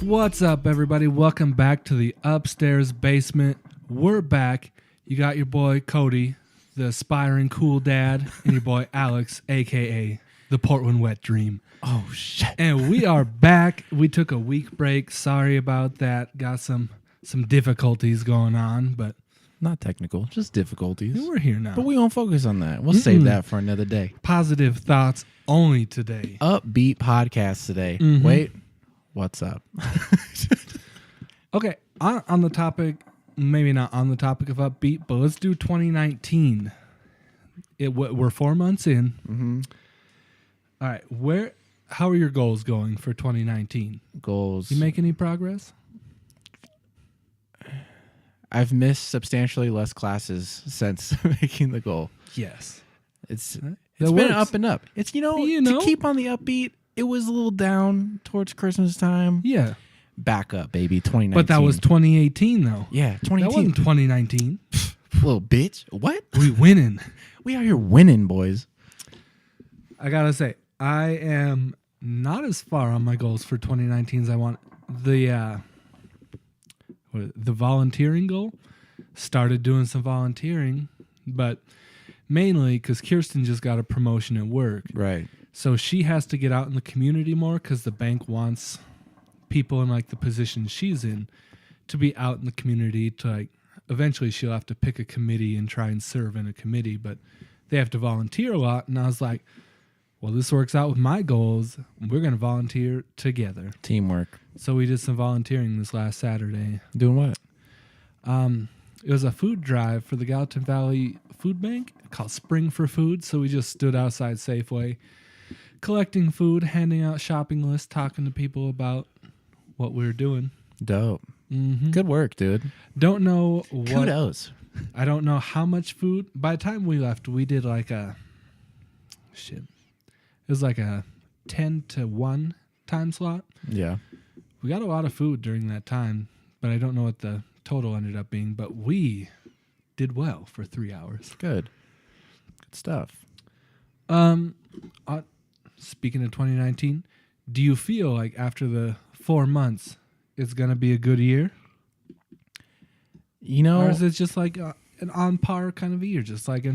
What's up, everybody? Welcome back to the Upstairs Basement. We're back. You got your boy Cody, the aspiring cool dad, and your boy Alex, a.k.a. the Portland Wet Dream. Oh, shit. And we are back. We took a week break. Sorry about that. Got some difficulties going on, but Not technical, just difficulties. we're here now. But we won't focus on that. We'll save that for another day. Positive thoughts only today. Upbeat podcast today. Mhm. Wait, what's up? Okay, on the topic, maybe not on the topic of upbeat, but let's do 2019. We're 4 months in. Mm-hmm. All right, how are your goals going for 2019? Goals. You make any progress? I've missed substantially less classes since making the goal. Yes. It's That been works. up and up. It's to keep on the upbeat. It was a little down towards Christmas time. Yeah. Back up, baby. 2019. But that was 2018, though. Yeah, 2018. That wasn't 2019. Little bitch. What? We winning. We out here winning, boys. I got to say, I am not as far on my goals for 2019 as I want. The volunteering goal. Started doing some volunteering, but mainly because Kirsten just got a promotion at work. Right. So she has to get out in the community more because the bank wants people in like the position she's in to be out in the community to like eventually she'll have to pick a committee and try and serve in a committee, but they have to volunteer a lot. And I was like, well, this works out with my goals. We're going to volunteer together. Teamwork. So we did some volunteering this last Saturday. Doing what? It was a food drive for the Gallatin Valley Food Bank called Spring for Food. So we just stood outside Safeway collecting food, handing out shopping lists, talking to people about what we were doing. Dope. Mm-hmm. Good work, dude. Don't know what. Kudos. I don't know how much food. By the time we left, we did like a shit. It was like a 10 to 1 time slot. Yeah. We got a lot of food during that time, but I don't know what the total ended up being. But we did well for 3 hours. Good. Good stuff. Speaking of 2019, do you feel like after the 4 months, it's going to be a good year? You know, or is it just like an on par kind of a year? Just like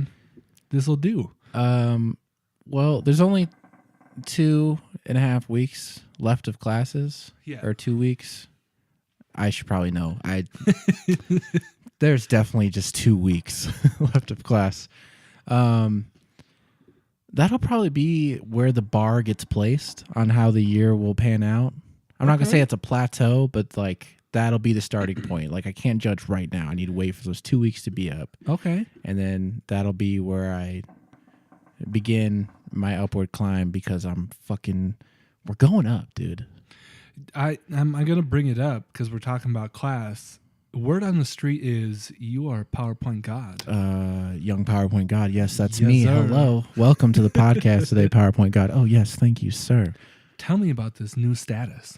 this will do. Well, there's only 2.5 weeks left of classes. Yeah. Or 2 weeks. I should probably know. There's definitely just 2 weeks left of class. That'll probably be where the bar gets placed on how the year will pan out. I'm not going to say it's a plateau, but like that'll be the starting point. Like I can't judge right now. I need to wait for those 2 weeks to be up. Okay. And then that'll be where I begin my upward climb because we're going up, dude. I'm going to bring it up because we're talking about class. Word on the street is you are PowerPoint God. Young PowerPoint God. Yes, that's Yes, me. sir. Hello. Welcome to the podcast today, PowerPoint God. Oh, yes. Thank you, sir. Tell me about this new status.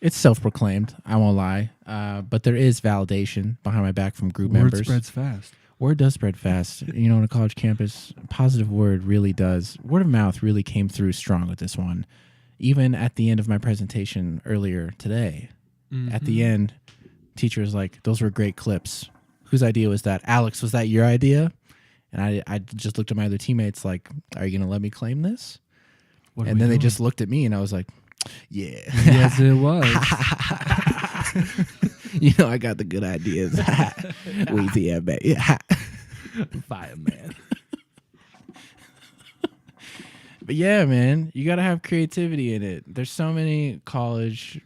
It's self-proclaimed. I won't lie. But there is validation behind my back from group members. Word spreads fast. Word does spread fast. You know, on a college campus, positive word really does. Word of mouth really came through strong with this one. Even at the end of my presentation earlier today, at the end, teacher was like, those were great clips. Whose idea was that? Alex, was that your idea? And I just looked at my other teammates like, are you going to let me claim this? And then they just looked at me and I was like, yeah. Yes, it was. You know, I got the good ideas. Weezy and baby. Yeah. Fire, man. But yeah, man, you got to have creativity in it. There's so many college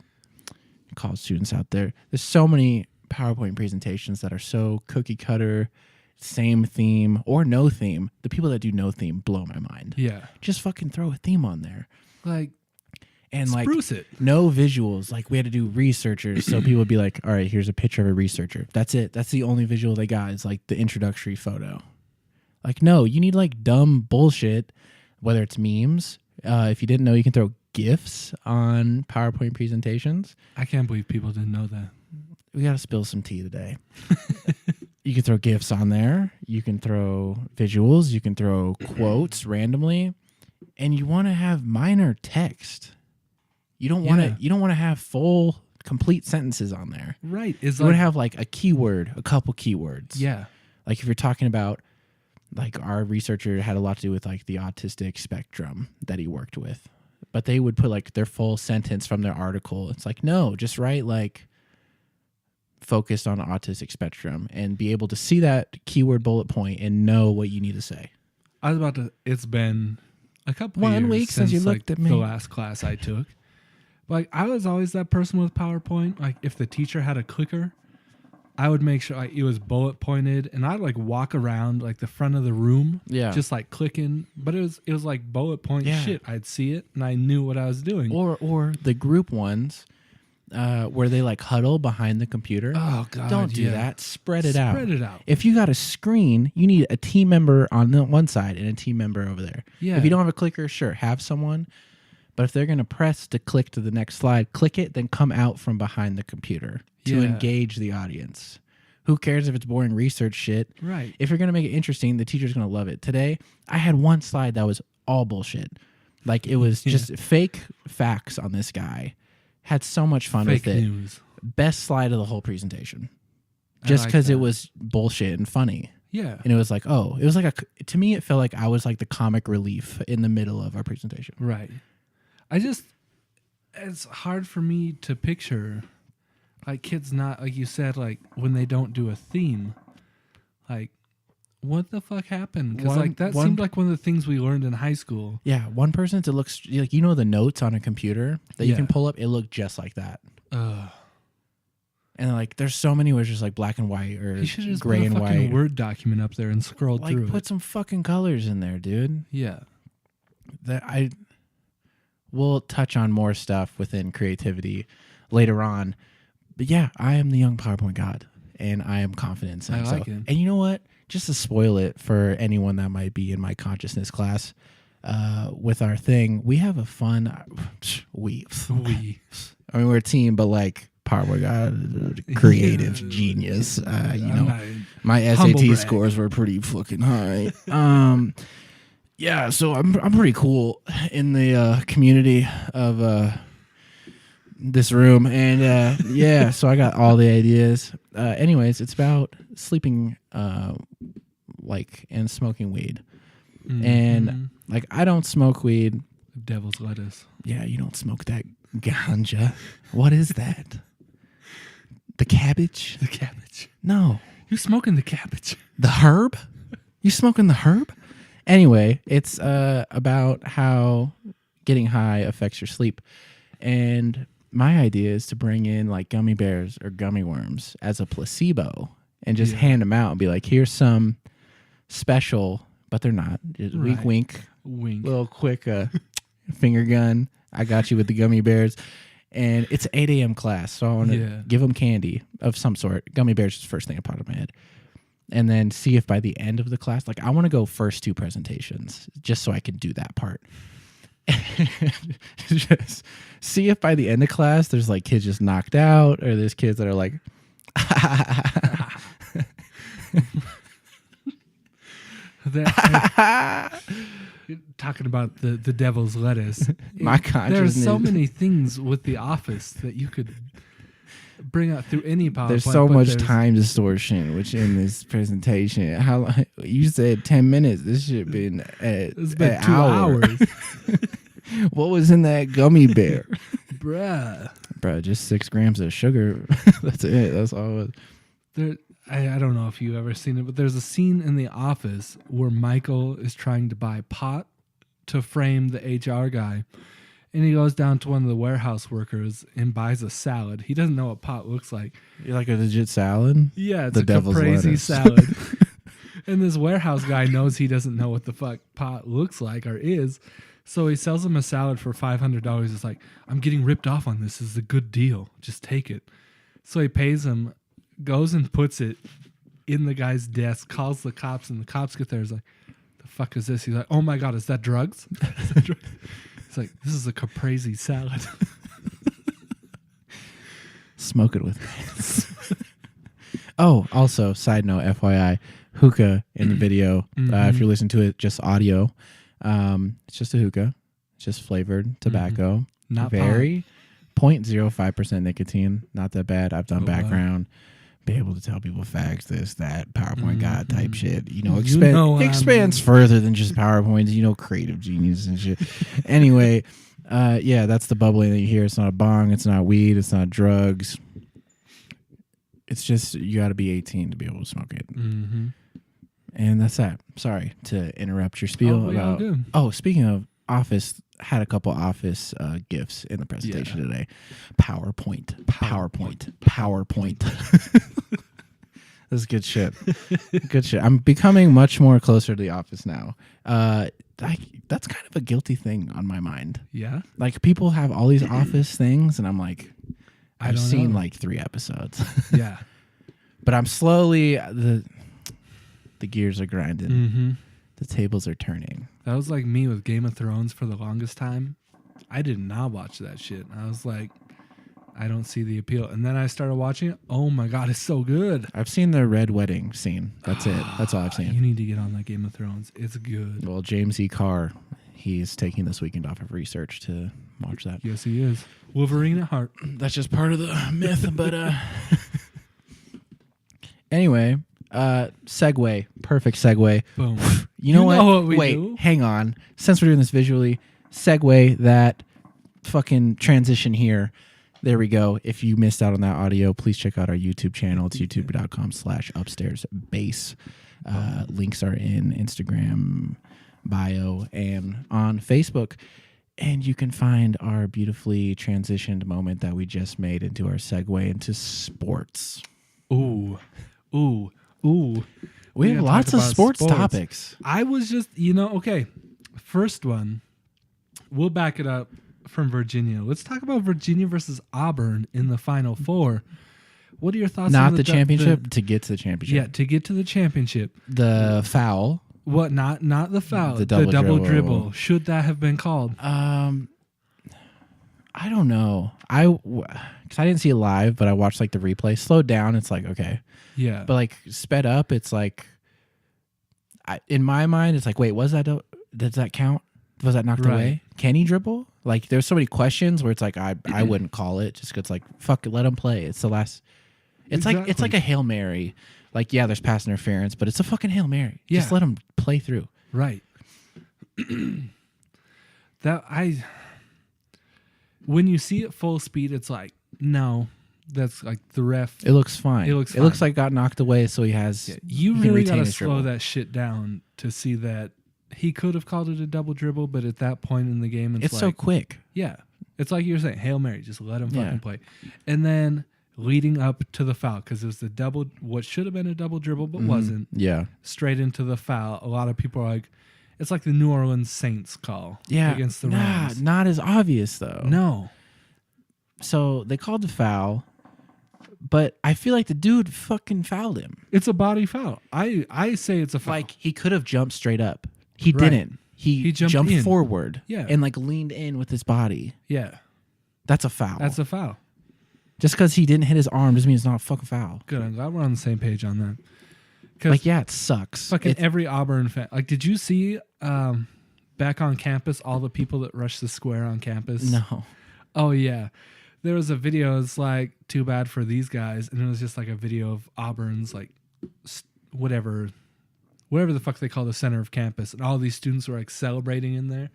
students out there. There's so many PowerPoint presentations that are so cookie cutter, same theme or no theme. The people that do no theme blow my mind. Yeah. Just fucking throw a theme on there. Like, And like Spruce it. no visuals. Like we had to do researchers. So people would be like, all right, here's a picture of a researcher. That's it. That's the only visual they got is like the introductory photo. Like, no, you need like dumb bullshit, whether it's memes. If you didn't know, you can throw GIFs on PowerPoint presentations. I can't believe people didn't know that. We got to spill some tea today. You can throw GIFs on there. You can throw visuals. You can throw quotes randomly. And you want to have minor text. You don't want to. You don't want to have full, complete sentences on there. Right. You want to have like a keyword, a couple keywords. Yeah. Like if you're talking about, like our researcher had a lot to do with like the autistic spectrum that he worked with, but they would put like their full sentence from their article. It's like, no, just write like focused on autistic spectrum and be able to see that keyword bullet point and know what you need to say. I was about to. It's been a couple 1 years week since you looked at me. The last class I took. Like I was always that person with PowerPoint. Like if the teacher had a clicker, I would make sure like it was bullet pointed, and I'd like walk around like the front of the room, just like clicking. But it was like bullet point shit. I'd see it and I knew what I was doing. Or the group ones, where they like huddle behind the computer. Oh God! Don't do that. Spread it out. Spread it out. If you got a screen, you need a team member on the one side and a team member over there. Yeah. If you don't have a clicker, sure, have someone. But if they're going to press to click to the next slide, click it, then come out from behind the computer to engage the audience. Who cares if it's boring research shit? Right. If you're going to make it interesting, the teacher's going to love it. Today, I had one slide that was all bullshit. Like it was just fake facts on this guy. Had so much fun Fake with it. news. Best slide of the whole presentation. Just because it was bullshit and funny. Yeah. And it was like, oh, it was like to me, it felt like I was like the comic relief in the middle of our presentation. Right. It's hard for me to picture, like, kids not, like you said, like, when they don't do a theme, like, what the fuck happened? Because, like, that seemed like one of the things we learned in high school. Yeah, one person to look, like, you know the notes on a computer that you can pull up? It looked just like that. And, like, there's so many where it's just, like, black and white or gray and white. You should just put a fucking Word document up there and scroll through it. Put some fucking colors in there, dude. Yeah. We'll touch on more stuff within creativity later on. But yeah, I am the young PowerPoint god, and I am confident in I like so. it. And you know what? Just to spoil it for anyone that might be in my consciousness class, with our thing, we have a fun. I mean, we're a team, but like PowerPoint god, creative genius. My SAT scores were pretty fucking high. Yeah, so I'm pretty cool in the community of this room, and so I got all the ideas. Anyways, it's about sleeping, and smoking weed, and like I don't smoke weed. Devil's lettuce. Yeah, you don't smoke that ganja. What is that? The cabbage? The cabbage. No, you're smoking the cabbage. The herb? You smoking the herb? Anyway, it's about how getting high affects your sleep. And my idea is to bring in like gummy bears or gummy worms as a placebo and just hand them out and be like, here's some special, but they're not. Just wink. Little quick finger gun. I got you with the gummy bears. And it's an 8 a.m. class, so I want to give them candy of some sort. Gummy bears is the first thing that popped in my head. And then see if by the end of the class, like I want to go first 2 presentations just so I can do that part. Just see if by the end of class, there's like kids just knocked out or there's kids that are like, talking about the devil's lettuce. My consciousness. There's so many things with The Office that you could bring out through any PowerPoint. There's so much time distortion, which in this presentation, how you said 10 minutes. This should have been it's been 2 hours. What was in that gummy bear, bruh? Just 6 grams of sugar. That's it. That's all it was. I don't know if you've ever seen it, but there's a scene in The Office where Michael is trying to buy pot to frame the HR guy. And he goes down to one of the warehouse workers and buys a salad. He doesn't know what pot looks like. You like a legit salad? Yeah, it's a caprese salad. And this warehouse guy knows he doesn't know what the fuck pot looks like or is. So he sells him a salad for $500. It's like, I'm getting ripped off on this. This is a good deal. Just take it. So he pays him, goes and puts it in the guy's desk, calls the cops, and the cops get there. He's like, the fuck is this? He's like, oh my God, is that drugs? Is that drugs? It's like, this is a caprese salad. Smoke it with me. Oh, also, side note, FYI, hookah in the video. If you're listening to it, just audio. It's just a hookah. It's just flavored tobacco. Not very 0.05% nicotine. Not that bad. I've done background. Be able to tell people facts, this, that, PowerPoint God type shit. You know, expands further than just PowerPoints. You know, creative genius and shit. Anyway, yeah, that's the bubbling that you hear. It's not a bong. It's not weed. It's not drugs. It's just you got to be 18 to be able to smoke it. And that's that. Sorry to interrupt your spiel about. Oh, speaking of Office, had a couple Office gifts in the presentation today. PowerPoint. This is good shit. Good shit. I'm becoming much more closer to the Office now. That's kind of a guilty thing on my mind. Yeah. Like people have all these Office things, and I'm like, I've seen know. like 3 episodes. Yeah. But I'm slowly the gears are grinding. The tables are turning. That was like me with Game of Thrones for the longest time. I did not watch that shit. I was like, I don't see the appeal. And then I started watching it. Oh my God, it's so good. I've seen the red wedding scene. That's it. That's all I've seen. You need to get on that Game of Thrones. It's good. Well, James E. Carr, he's taking this weekend off of research to watch that. Yes, he is. Wolverine at heart. That's just part of the myth, but anyway, segue. Perfect segue. Boom. You know what? Wait, do? Hang on. Since we're doing this visually, segue that fucking transition here. There we go. If you missed out on that audio, please check out our YouTube channel. It's youtube.com/upstairsbase. Links are in Instagram bio and on Facebook. And you can find our beautifully transitioned moment that we just made into our segue into sports. Ooh. We have lots of sports topics. I was just, okay. First one, we'll back it up from Virginia. Let's talk about Virginia versus Auburn in the Final Four. What are your thoughts on the championship? To get to the championship. Yeah, to get to the championship. The foul. What? Not the foul. The double dribble. Should that have been called? I don't know. Because I didn't see it live, but I watched like the replay. Slowed down, it's like, okay. Yeah. But like sped up, it's like, in my mind, it's like, wait, does that count? Was that knocked away? Can he dribble? Like, there's so many questions where it's like, I wouldn't call it just because it's like, fuck it, let him play. It's the last. It's exactly. It's like a Hail Mary. Like, yeah, there's pass interference, but it's a fucking Hail Mary. Yeah. Just let him play through. Right. When you see it full speed, it's like, no, that's like the ref. It looks fine. It looks like it got knocked away, so he has. Yeah, you really got to slow that shit down to see that he could have called it a double dribble, but at that point in the game, it's like, so quick. Yeah. It's like you're saying, Hail Mary, just let him fucking play. And then leading up to the foul, because it was what should have been a double dribble, but wasn't. Yeah. Straight into the foul. A lot of people are like, it's like the New Orleans Saints call against the Rams. Not as obvious, though. No. So they called the foul, but I feel like the dude fucking fouled him. It's a body foul. I say it's a foul. Like, he could have jumped straight up. He didn't. He jumped forward and like leaned in with his body. Yeah. That's a foul. That's a foul. Just because he didn't hit his arm doesn't mean it's not a fucking foul. Good. I'm glad we're on the same page on that. Like, yeah, it sucks. Fucking every Auburn fan. Like, did you see back on campus all the people that rushed the square on campus? No. Oh, yeah. There was a video. It's like, too bad for these guys. And it was just like a video of Auburn's, like, whatever the fuck they call the center of campus. And all these students were like celebrating in there.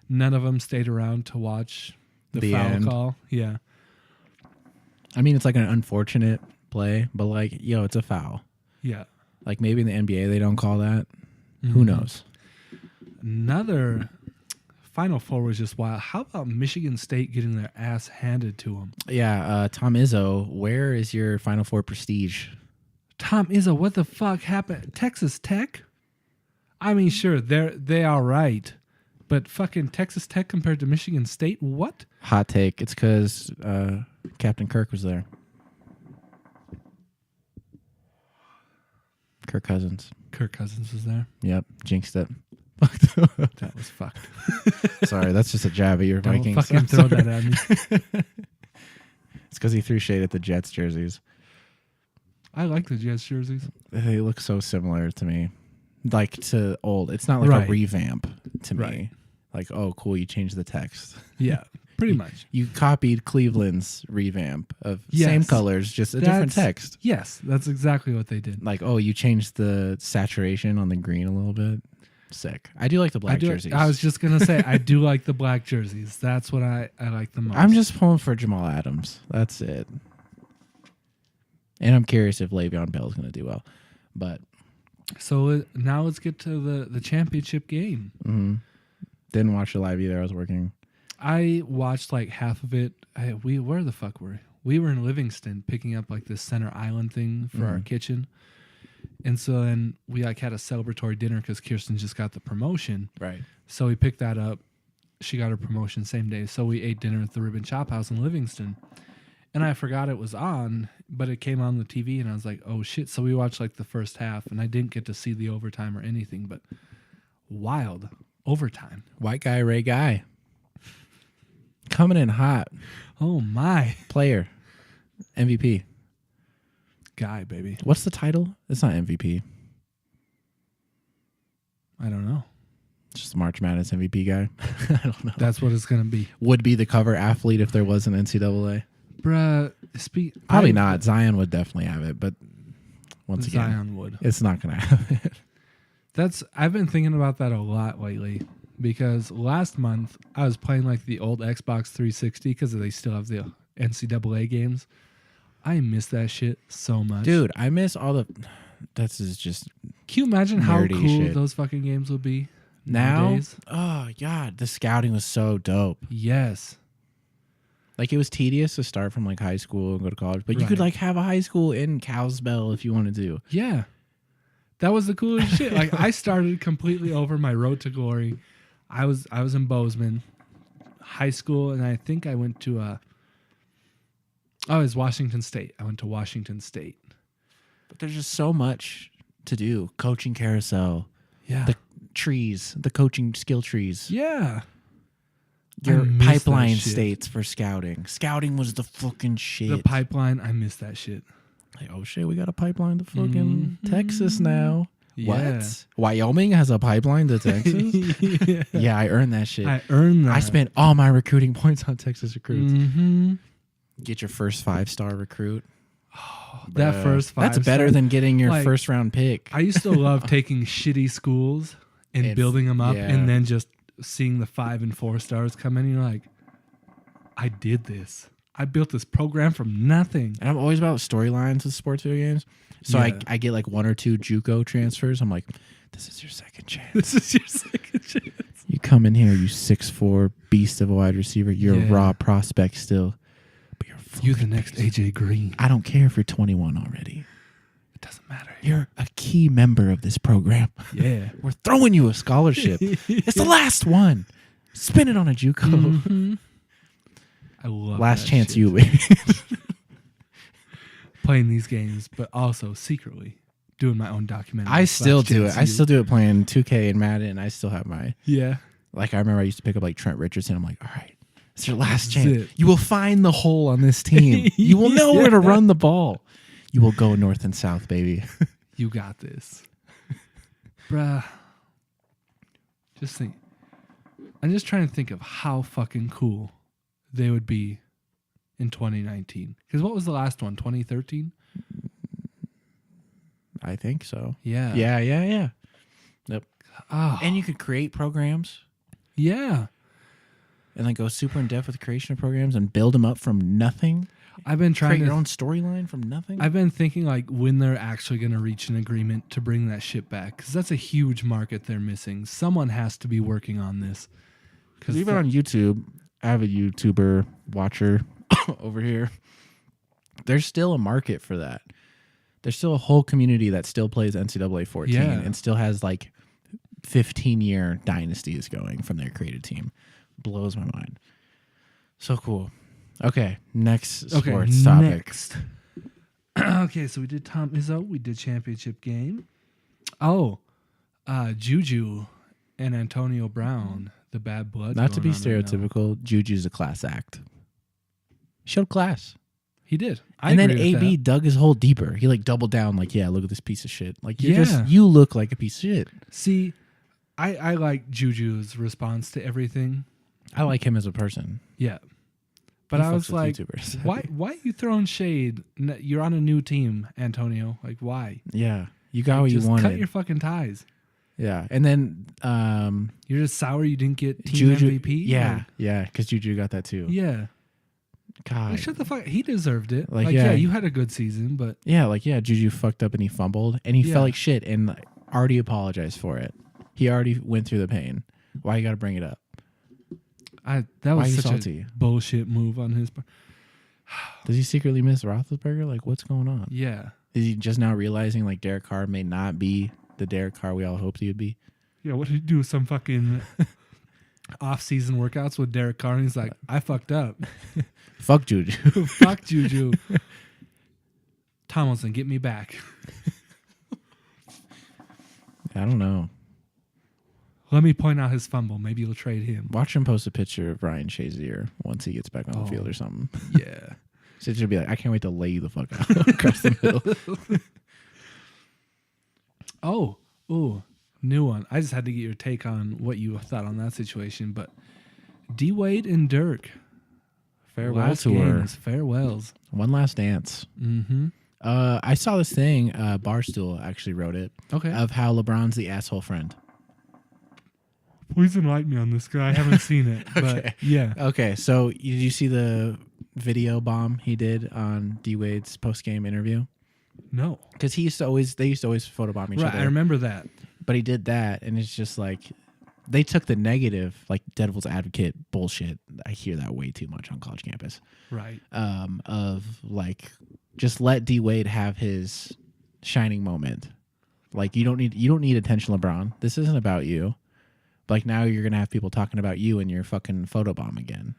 None of them stayed around to watch the foul end. Call. Yeah. I mean, it's like an unfortunate play, but like, yo, it's a foul. Yeah. Like maybe in the NBA they don't call that. Who knows? Another Final Four was just wild. How about Michigan State getting their ass handed to them? Yeah. Tom Izzo, where is your Final Four prestige? Tom Izzo, what the fuck happened? Texas Tech? I mean, sure, they are right, But fucking Texas Tech compared to Michigan State? What? Hot take. It's because Captain Kirk was there. Kirk Cousins. Kirk Cousins was there. Yep. Jinxed it. That was fucked. Sorry, that's just a jab at your Don't Vikings. fucking throw that at me. It's because he threw shade at the Jets jerseys. I like the Jets jerseys. They look so similar to me. Like to old. It's not like Right. a revamp to me. Right. Like, oh, cool, you changed the text. Yeah, pretty much. You copied Cleveland's revamp of Yes. same colors, just a different text. Yes, that's exactly what they did. Like, oh, you changed the saturation on the green a little bit. Sick. I do like the black jerseys. I was just going to say, I do like the black jerseys. That's what I like the most. I'm just pulling for Jamal Adams. That's it. And I'm curious if Le'Veon Bell is going to do well. But So now let's get to the championship game. didn't watch it live either. I was working. I watched like half of it. Where the fuck were we? We were in Livingston picking up like this center island thing for our kitchen. And so then we like had a celebratory dinner because Kirsten just got the promotion. Right. So we picked that up. She got her promotion same day. So we ate dinner at the Ribbon Chop House in Livingston. And I forgot it was on, but it came on the TV and I was like, oh shit. So we watched like the first half and I didn't get to see the overtime or anything, but wild overtime. White guy, Ray Guy. Coming in hot. Oh my. Player. MVP. Guy, baby. What's the title? It's not MVP. I don't know. It's just March Madness MVP guy. I don't know. That's what it's going to be. Would be the cover athlete if there was an NCAA. Bruh, Probably not. Zion would definitely have it, but once again, Zion would. it's not going to have it. I've been thinking about that a lot lately because last month I was playing like the old Xbox 360 because they still have the NCAA games. I miss that shit so much. Dude, I miss all the... That's just... Can you imagine how nerdy cool shit. those fucking games would be Now? nowadays? Oh, God. The scouting was so dope. Yes. Like, it was tedious to start from, like, high school and go to college. But you Right. could, like, have a high school in Cowsbell if you wanted to. Yeah. That was the coolest shit. Like, I started completely over my road to glory. I was in Bozeman high school, and I think I went to it was Washington State. I went to Washington State. But there's just so much to do. Coaching carousel. Yeah. The trees. The coaching skill trees. Yeah. Your I miss pipeline that shit. states for scouting. Scouting was the fucking shit. The pipeline, I miss that shit. Like, oh shit, we got a pipeline to fucking Texas now. Yeah. What? Wyoming has a pipeline to Texas? Yeah, I earned that shit. I earned that. I spent all my recruiting points on Texas recruits. Mm-hmm. Get your first 5-star recruit. That Bruh. first That's 5 better star- than getting your like, first round pick. I used to love taking shitty schools and building them up yeah. and then just seeing the 5 and 4 stars come in. And you're like, I did this. I built this program from nothing. And I'm always about storylines with sports video games. So Yeah. I get like 1 or 2 JUCO transfers. I'm like, this is your second chance. This is your second chance. You come in here, you 6'4" beast of a wide receiver. You're a Yeah. raw prospect still. But you're a You're the fucking next beast. AJ Green. I don't care if you're 21 already. It doesn't matter. You're a key member of this program. Yeah. We're throwing you a scholarship. It's the last one. Spin it on a JUCO. Mhm. I love Last that chance shit. you win. Playing these games, but also secretly doing my own documentary. I still Last do it. Chance I You. still do it playing 2K and Madden. I still have my... Yeah. Like, I remember I used to pick up, like, Trent Richardson. I'm like, all right, it's your last This chance. is it. You will find the hole on this team. You will know where to run the ball. You will go north and south, baby. You got this. Bruh. Just think. I'm just trying to think of how fucking cool they would be in 2019. Because what was the last one? 2013? I think so. Yeah. Yeah. Yep. Oh, And you could create programs yeah. and, like, go super in depth with the creation of programs and build them up from nothing. I've been trying Create your to. own storyline from nothing. I've been thinking like when they're actually going to reach an agreement to bring that shit back because that's a huge market they're missing. Someone has to be working on this. Because even on YouTube, I have a YouTuber watcher over here. There's still a market for that. There's still a whole community that still plays NCAA 14 Yeah. and still has like 15-year dynasty is going from their creative team. Blows my mind. So cool. Okay, next sports topic. Next. Okay, so we did Tom Izzo. We did championship game. Oh, Juju and Antonio Brown, the bad blood. Not to be going on right now. stereotypical, Juju's a class act. Showed class. He did. And then agree with AB that. dug his hole deeper. He like doubled down like, yeah, look at this piece of shit. Like Yeah. you look like a piece of shit. See, I like Juju's response to everything. I like him as a person. Yeah. But He I fucks was with like, YouTubers. why are you throwing shade? You're on a new team, Antonio. Like, why? Yeah. You got what you Just wanted. cut your fucking ties. Yeah. And then You're just sour you didn't get team Juju, MVP? Yeah. Like, Yeah. Because Juju got that too. yeah. God. Like, shut the fuck. He deserved it. Like, Like, yeah. yeah, you had a good season, but Juju fucked up and he fumbled and he Yeah. felt like shit and already apologized for it. He already went through the pain. Why you got to bring it up? that Why was you such salty? a bullshit move on his part. Does he secretly miss Roethlisberger? Like, what's going on? Yeah. Is he just now realizing like Derek Carr may not be the Derek Carr we all hoped he would be? Yeah, what did he do? Some fucking off-season workouts with Derek Carr, and he's like, I fucked up. Fuck Juju. Fuck Juju. Tomlinson, get me back. I don't know. Let me point out his fumble. Maybe you'll trade him. Watch him post a picture of Ryan Shazier once he gets back on the field or something. Yeah. So she'll be like, I can't wait to lay you the fuck out across the middle. Oh, ooh, new one. I just had to get your take on what you thought on that situation. But D Wade and Dirk, Farewell last tour. games, farewells. One last dance. Mm-hmm. I saw this thing. Barstool actually wrote it Okay. of how LeBron's the asshole friend. Please enlighten me on this guy. I haven't seen it, but Okay. yeah. Okay, so did you see the video bomb he did on D Wade's post game interview? No. Because they used to always photobomb each Right, other. I remember that. But he did that, and it's just like they took the negative, like devil's advocate bullshit. I hear that way too much on college campus. Right. Of like, just let D Wade have his shining moment. Like you don't need attention, LeBron. This isn't about you. But like now you're gonna have people talking about you and your fucking photobomb again.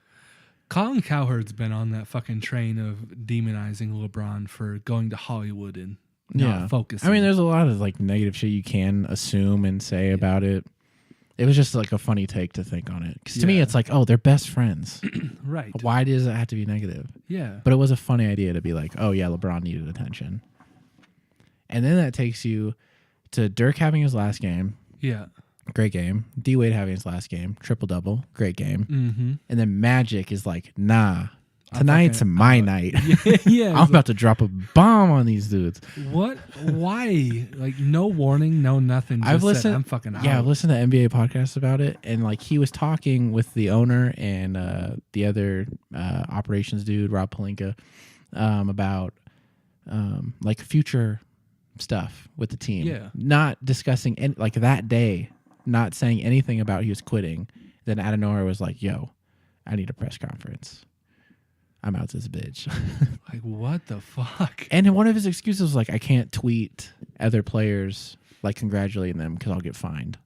Colin Cowherd's been on that fucking train of demonizing LeBron for going to Hollywood and not focusing. I mean, there's a lot of like negative shit you can assume and say about it. It was just like a funny take to think on it. Because to me, it's like, oh, they're best friends. right. Why does it have to be negative? Yeah. But it was a funny idea to be like, oh yeah, LeBron needed attention. And then that takes you to Dirk having his last game. Yeah. Great game. D Wade having his last game. Triple double. Great game. Mm-hmm. And then Magic is like, nah, tonig's my night. Yeah. I'm about to drop a bomb on these dudes. What? Why? Like no warning, no nothing. Just I've listened. Said, I'm fucking out. Yeah, I've listened to NBA podcasts about it, and like he was talking with the owner and the other operations dude, Rob Pelinka, about like future stuff with the team. Yeah. Not discussing any, like that day, not saying anything about he was quitting. Then out of nowhere was like, "Yo, I need a press conference. I'm out this bitch." Like what the fuck? And one of his excuses was like, I can't tweet other players like congratulating them because I'll get fined.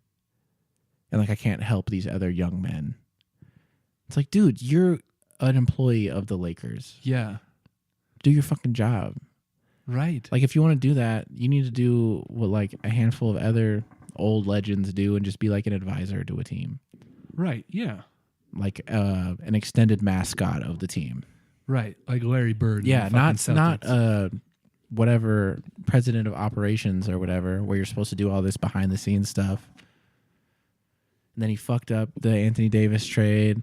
And like I can't help these other young men. It's like, dude, you're an employee of the Lakers. Yeah. Do your fucking job. Right. Like if you want to do that, you need to do what like a handful of other old legends do and just be like an advisor to a team. Right. Yeah. Like an extended mascot of the team. Right. Like Larry Bird. Yeah, and the fucking not Celtics. whatever president of operations or whatever, where you're supposed to do all this behind the scenes stuff. And then he fucked up the Anthony Davis trade.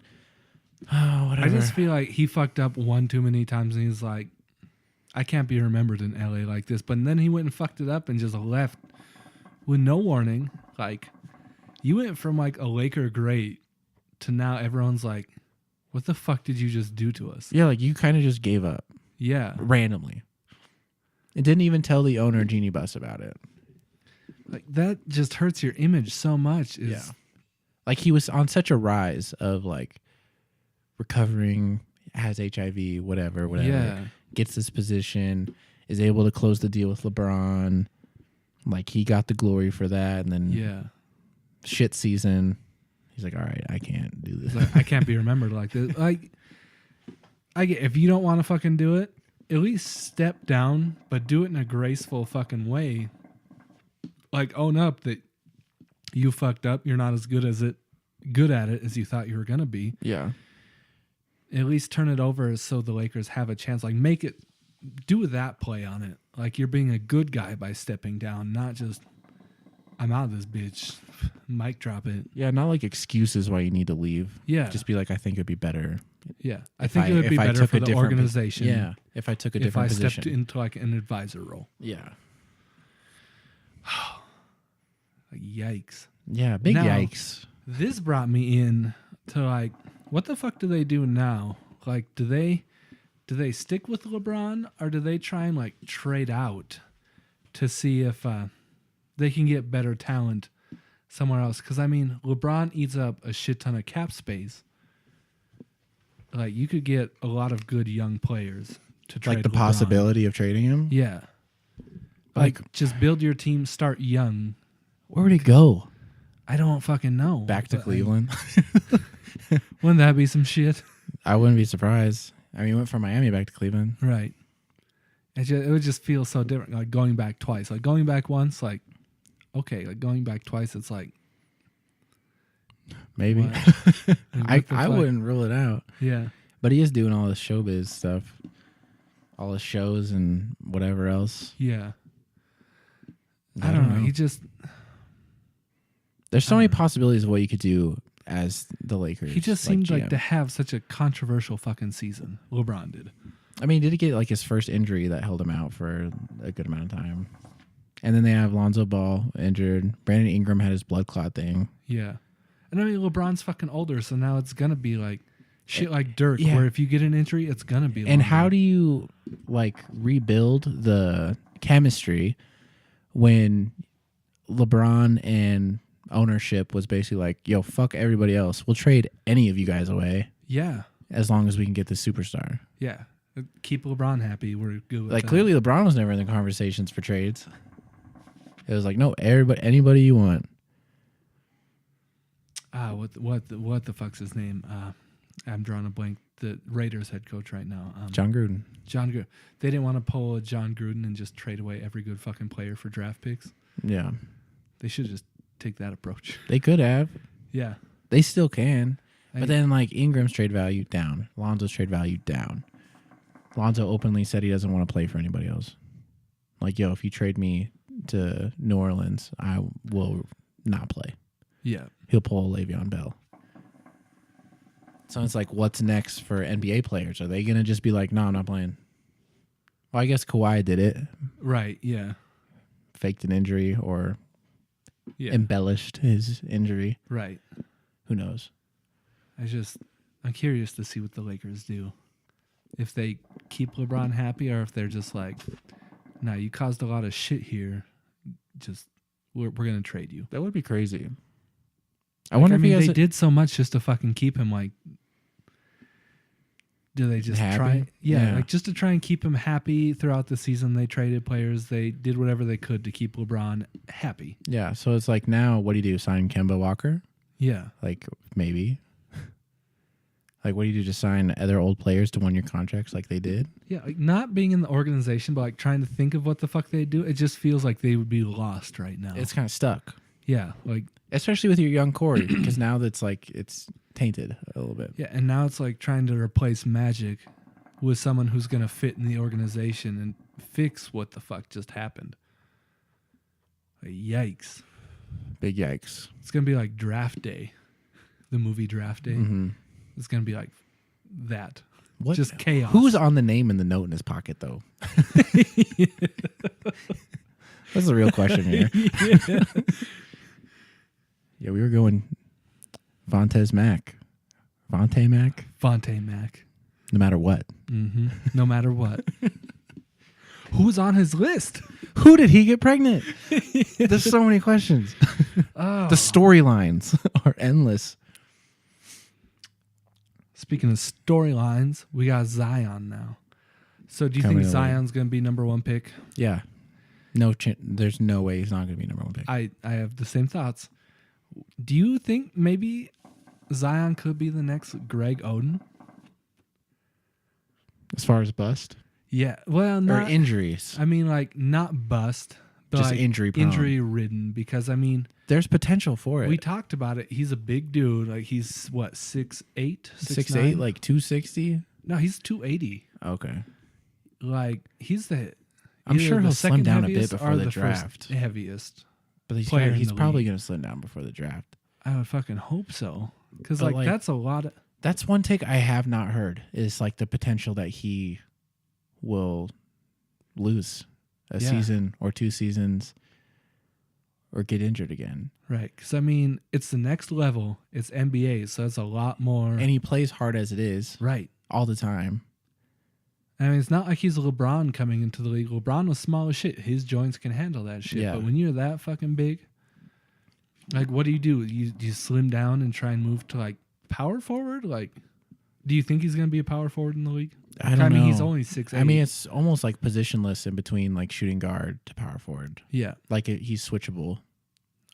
Oh, whatever. I just feel like he fucked up one too many times, and he's like, I can't be remembered in LA like this. But then he went and fucked it up and just left with no warning. Like, you went from like a Laker great to now everyone's like, what the fuck did you just do to us? Yeah, like you kind of just gave up Yeah. randomly. It didn't even tell the owner Genie Bus about it. Like, that just hurts your image so much. Yeah. Like he was on such a rise of like recovering, has HIV, whatever. Yeah. Gets this position, is able to close the deal with LeBron. Like he got the glory for that, and then Yeah. shit season. He's like, all right, I can't do this. Like, I can't be remembered like this. Like, I get if you don't want to fucking do it, at least step down, but do it in a graceful fucking way. Like, own up that you fucked up. You're not as good at it as you thought you were gonna be. Yeah. At least turn it over so the Lakers have a chance. Like, do that play on it. Like, you're being a good guy by stepping down, not just, I'm out of this bitch. Mic drop it. Yeah, not like excuses why you need to leave. Yeah. Just be like, I think it'd be better. Yeah. I think it would be better for the organization. Yeah. If I took a different position. If I stepped into like an advisor role. Yeah. Yikes. Yeah, big Now, yikes. This brought me in to like, what the fuck do they do now? Like, do they stick with LeBron, or do they try and like trade out to see if they can get better talent somewhere else? Because I mean, LeBron eats up a shit ton of cap space. Like, you could get a lot of good young players to trade. Like the LeBron. possibility of trading him? Yeah. Like, just build your team, start young. Where would he go? I don't fucking know. Back to Cleveland? Wouldn't that be some shit? I wouldn't be surprised. I mean, he went from Miami back to Cleveland. Right. It would just feel so different. Like, going back twice. Like, going back once, like, okay. Like, going back twice, it's like, maybe. I wouldn't rule it out. Yeah. But he is doing all this showbiz stuff. All his shows and whatever else. Yeah. I don't know. He just... There's so many possibilities of what you could do as the Lakers. He just seemed like to have such a controversial fucking season. LeBron did. I mean, did he get like his first injury that held him out for a good amount of time? And then they have Lonzo Ball injured. Brandon Ingram had his blood clot thing. Yeah. And I mean, LeBron's fucking older, so now it's going to be like shit like Dirk, Yeah. where if you get an injury, it's going to be longer. And how do you like rebuild the chemistry when LeBron and ownership was basically like, yo, fuck everybody else. We'll trade any of you guys away. Yeah. As long as we can get this superstar. Yeah. Keep LeBron happy. We're good with Like, that. clearly LeBron was never in the conversations for trades. It was like, no, anybody you want. What the fuck's his name? I'm drawing a blank. The Raiders head coach right now. John Gruden. John Gruden. They didn't want to pull a John Gruden and just trade away every good fucking player for draft picks. Yeah. They should just take that approach. They could have. Yeah. They still can. But then, like, Ingram's trade value down. Lonzo's trade value down. Lonzo openly said he doesn't want to play for anybody else. Like, yo, if you trade me to New Orleans, I will not play. Yeah. He'll pull Le'Veon Bell. So it's like, what's next for NBA players? Are they going to just be like, no, I'm not playing? Well, I guess Kawhi did it. Right, yeah. Faked an injury or embellished his injury. Right. Who knows? I'm curious to see what the Lakers do. If they keep LeBron happy, or if they're just like, nah, you caused a lot of shit here. Just, we're going to trade you. That would be crazy. I wonder if they did so much just to fucking keep him, like, do they just happy? try? Yeah, like just to try and keep him happy throughout the season. They traded players. They did whatever they could to keep LeBron happy. Yeah, so it's like, now, what do you do? Sign Kemba Walker? Yeah. Like, maybe. Like, what do you do? Just sign other old players to 1-year contracts like they did? Yeah, like not being in the organization, but like trying to think of what the fuck they do. It just feels like they would be lost right now. It's kind of stuck. Yeah, like, especially with your young core, because now that's like, it's tainted a little bit. yeah, and now it's like trying to replace Magic with someone who's going to fit in the organization and fix what the fuck just happened. Like, yikes. Big yikes. It's going to be like Draft Day, the movie Draft Day. Mm-hmm. It's going to be like that. What? Just chaos. Who's on the name in the note in his pocket, though? That's the real question here. Yeah, we were going Fonte Mac. No matter what. Mm-hmm. No matter what. Who's on his list? Who did he get pregnant? There's so many questions. Oh. The storylines are endless. Speaking of storylines, we got Zion now. So do you think Zion's going to be number 1 pick? Yeah. There's no way he's not going to be number 1 pick. I have the same thoughts. Do you think maybe Zion could be the next Greg Oden? As far as bust Yeah. Well, or not injuries, I mean, like not bust, but just like injury prone. injury ridden. Because I mean, There's potential for it. we talked about it. He's a big dude. Like he's what 6'8", 6'8", like 260. no, he's 280. Okay, Like he's the. I'm either sure the he'll slim second down a bit heaviest before or the first draft. heaviest. But player in he's the probably league. going to slim down before the draft. I would fucking hope so. Because But, like, that's a lot of. That's one take I have not heard is like the potential that he will lose a Yeah. season or 2 seasons or get injured again. Right. Because I mean, it's the next level. It's NBA, so that's a lot more. And he plays hard as it is right. all the time. I mean, it's not like he's LeBron coming into the league. LeBron was small as shit. His joints can handle that shit. Yeah. But when you're that fucking big, like, what do? You slim down and try and move to like power forward? Like, do you think he's gonna be a power forward in the league? I don't know. mean, he's only 6'8". I mean, it's almost like positionless in between like shooting guard to power forward. yeah. Like he's switchable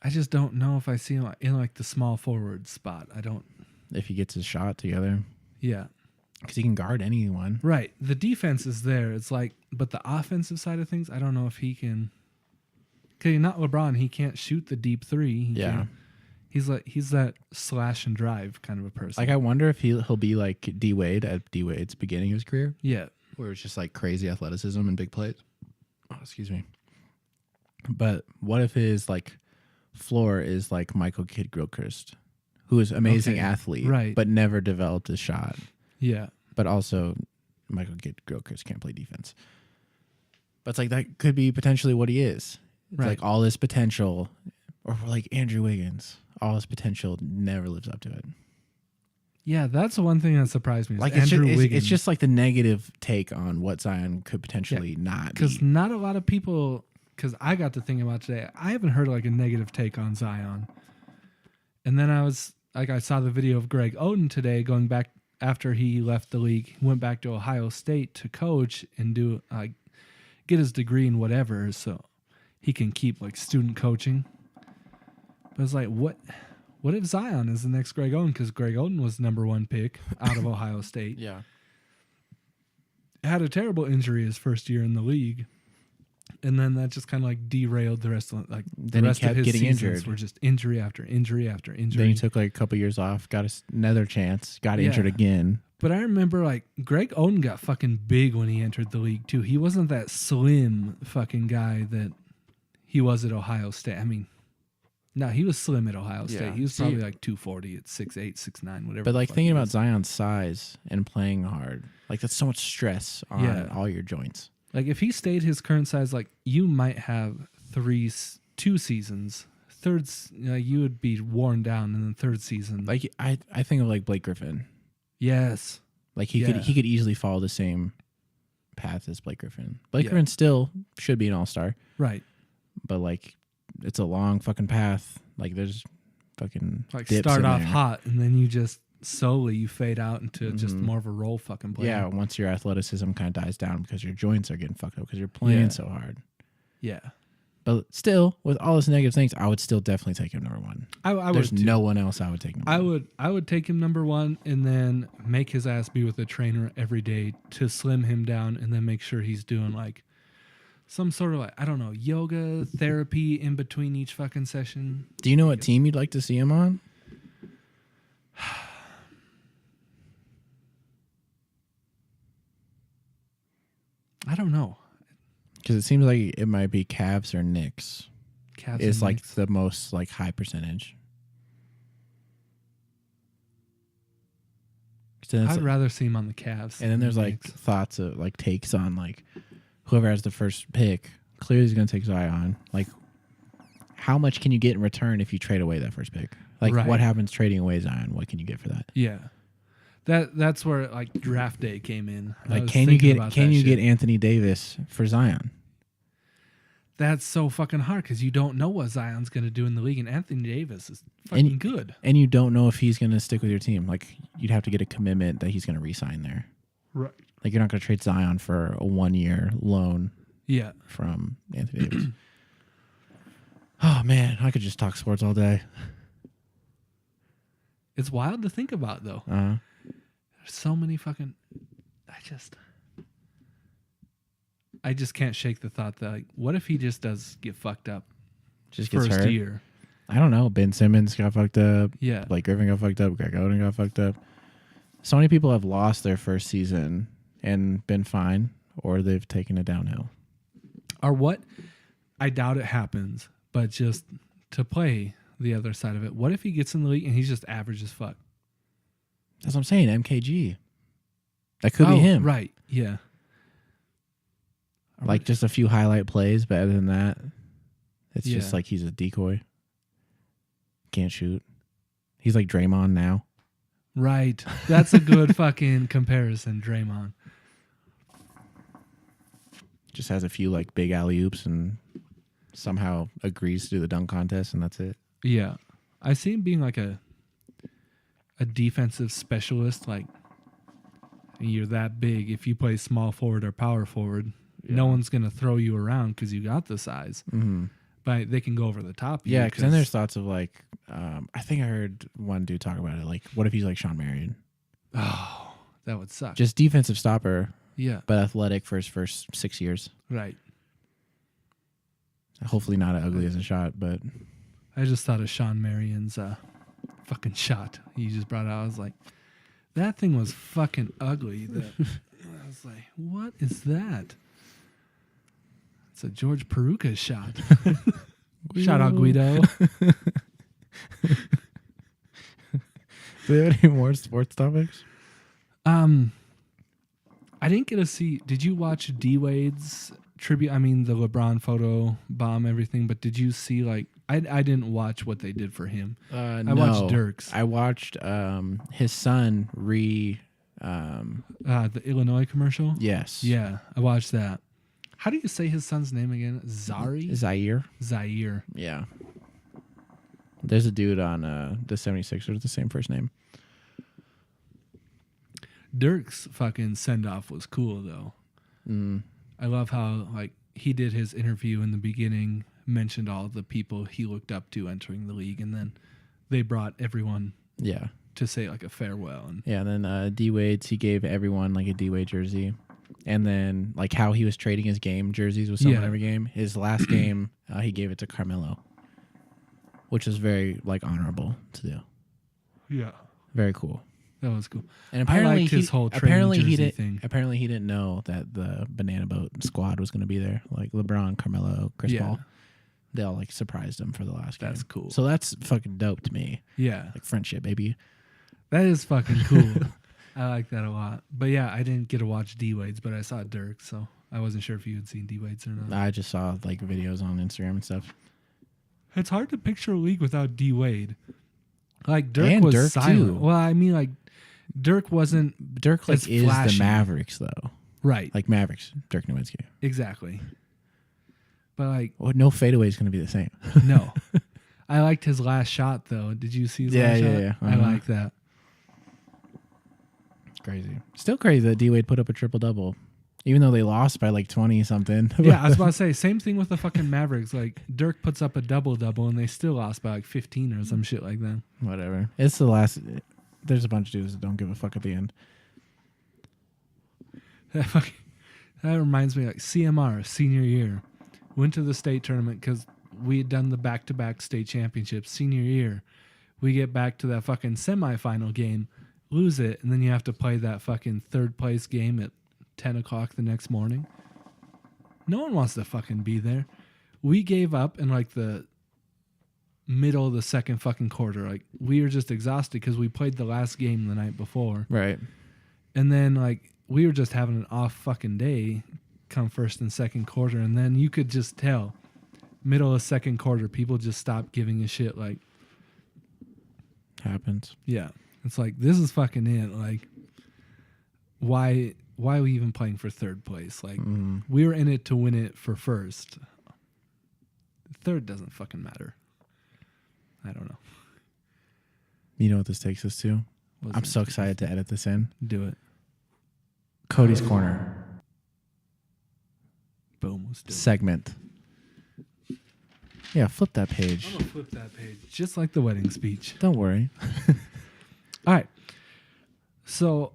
I just don't know if I see him in like the small forward spot. I don't. if he gets his shot together Yeah. because he can guard anyone. Right. The defense is there. It's like, but the offensive side of things, I don't know if he can. Okay, not LeBron. He can't shoot the deep three. He Yeah. can't. He's that slash and drive kind of a person. Like I wonder if he'll be like D Wade at D Wade's beginning of his career, yeah. where it's just like crazy athleticism and big plays. Oh, excuse me. But what if his like floor is like Michael Kidd-Gilchrist, who is amazing Okay, athlete, right. but never developed a shot. Yeah. But also Michael Kidd-Gilchrist can't play defense. But it's like that could be potentially what he is. It's Right. like all his potential, or like Andrew Wiggins, all his potential never lives up to it. Yeah, that's the one thing that surprised me. Like Andrew Wiggins. it's just like the negative take on what Zion could potentially not because be. not a lot of people. Because I got to thinking about today, I haven't heard like a negative take on Zion. And then I saw the video of Greg Oden today going back after he left the league. He went back to Ohio State to coach and do get his degree in whatever, so he can keep like student coaching. But it's like, what if Zion is the next Greg Oden? Because Greg Oden was #1 pick out of Ohio State. Yeah. Had a terrible injury his first year in the league. And then that just kind of like derailed the rest of Then he rest kept of his getting seasons injured. were just injury after injury after injury. Then he took like a couple years off, got another chance, got Yeah. injured again. But I remember like Greg Oden got fucking big when he entered the league too. He wasn't that slim fucking guy that he was at Ohio State. I mean, no, he was slim at Ohio State. Yeah. He was See- probably like 240 at 6'8", 6'9", whatever. But the like fuck thinking he about was. Zion's size and playing hard, like that's so much stress on Yeah. all your joints. Like if he stayed his current size, like you might have 2 seasons. You would be worn down in the third season. Like I think of like Blake Griffin. yes. Like he Yeah. could easily follow the same path as Blake Griffin. Blake Yeah. Griffin still should be an all-star, Right. but like it's a long fucking path. Like there's fucking Like dips start in off there. hot and then you just slowly you fade out into just Mhm. more of a role fucking player. Yeah, once your athleticism kind of dies down because your joints are getting fucked up because you're playing Yeah. so hard. Yeah. But still, with all those negative things, I would still definitely take him #1. I would There's too. no one else I would take #1. I would take him #1 and then make his ass be with a trainer every day to slim him down and then make sure he's doing like some sort of like, I don't know, yoga, therapy in between each fucking session. Do you know what team you'd like to see him on? I don't know. Because it seems like it might be Cavs or Knicks. Cavs It's and like Knicks. the most like high percentage. 'Cause then it's I'd rather see him on the Cavs. and then there's than the like Knicks. thoughts of like takes on like whoever has the first pick clearly is going to take Zion. Like, how much can you get in return if you trade away that first pick? Like, Right. what happens trading away Zion? What can you get for that? Yeah. That's where like draft day came in. I Like, was can you thinking get about can that you shit. get Anthony Davis for Zion? That's so fucking hard because you don't know what Zion's going to do in the league, and Anthony Davis is fucking And- good. And you don't know if he's going to stick with your team. Like, you'd have to get a commitment that he's going to re-sign there. Right. Like, you're not going to trade Zion for a 1-year loan Yeah. from Anthony Davis. Oh man, I could just talk sports all day. It's wild to think about, though. Uh-huh. There's so many fucking. I just can't shake the thought that, like, what if he just does get fucked up Just gets first hurt. year? I don't know. Ben Simmons got fucked up. Yeah. Blake Griffin got fucked up. Greg Oden got fucked up. So many people have lost their first season and been fine, or they've taken it downhill. Or what? I doubt it happens, but just to play the other side of it, what if he gets in the league and he's just average as fuck? That's what I'm saying. MKG. That could be him. Right. Yeah. Like just a few highlight plays, but other than that, it's Yeah. just like he's a decoy. Can't shoot. He's like Draymond now. Right. That's a good fucking comparison, Draymond. Just has a few like big alley-oops and somehow agrees to do the dunk contest, and that's it. Yeah. I see him being like a defensive specialist. Like, you're that big. If you play small forward or power forward, no one's going to throw you around because you got the size. Mm-hmm. But they can go over the top of you. Yeah, because then there's thoughts of like, I think I heard one dude talk about it. Like, what if he's like Sean Marion? Oh, that would suck. Just defensive stopper, yeah. but athletic for his first 6 years. Right. Hopefully not as ugly as a shot, but I just thought of Sean Marion's fucking shot he just brought out. I was like, that thing was fucking ugly. I was like, what is that? It's a George Peruka shot. Shout out Guido. Do you have any more sports topics? I didn't get to see. Did you watch D Wade's tribute? I mean, the LeBron photo bomb, everything. But did you see like? I didn't watch what they did for him. I watched Dirk's. I watched his son the Illinois commercial. Yes. Yeah, I watched that. How do you say his son's name again? Zaire. Yeah. There's a dude on the 76ers with the same first name. Dirk's fucking send off was cool though. Mm. I love how like he did his interview in the beginning, mentioned all the people he looked up to entering the league, and then they brought everyone to say like a farewell. And then D Wade's, he gave everyone like a D Wade jersey. And then like how he was trading his game jerseys with someone every game. His last game, he gave it to Carmelo, which is very like honorable to do. Yeah, very cool. That was cool. And apparently, I liked his whole trading jersey thing. Apparently, he didn't know that the Banana Boat squad was going to be there. Like LeBron, Carmelo, Chris Paul, they all like surprised him for the last game. That's cool. So that's fucking dope to me. Yeah, like friendship, baby. That is fucking cool. I like that a lot. But yeah, I didn't get to watch D Wade's, but I saw Dirk, so I wasn't sure if you had seen D Wade's or not. I just saw like videos on Instagram and stuff. It's hard to picture a league without D Wade. Like Dirk was silent. Too. Well, I mean, like Dirk wasn't. Dirk like is flashy. The Mavericks though, right? Like Mavericks, Dirk Nowitzki. Exactly. But like, no fadeaway is going to be the same. No, I liked his last shot though. Did you see his last shot? Yeah. I like that. Crazy. Still crazy that D Wade put up a triple double, even though they lost by like 20 something. Yeah, I was about to say same thing with the fucking Mavericks. Like Dirk puts up a double and they still lost by like 15 or some shit like that. Whatever. It's the last. There's a bunch of dudes that don't give a fuck at the end. That reminds me, like CMR senior year, went to the state tournament because we had done the back-to-back state championships. Senior year, we get back to that fucking semifinal game. Lose it, and then you have to play that fucking third place game at 10 o'clock the next morning. No one wants to fucking be there. We gave up in like the middle of the second fucking quarter. Like we were just exhausted because we played the last game the night before. Right. And then like we were just having an off fucking day come first and second quarter. And then you could just tell middle of second quarter, people just stopped giving a shit. Like happens. Yeah. It's like, this is fucking it. Like, why are we even playing for third place? Like, we were in it to win it for first. Third doesn't fucking matter. I don't know. You know what this takes us to? I'm so excited to edit this in. Do it. Cody's Corner. Boom. Let's do it. Segment. Yeah, flip that page. I'm going to flip that page. Just like the wedding speech. Don't worry. So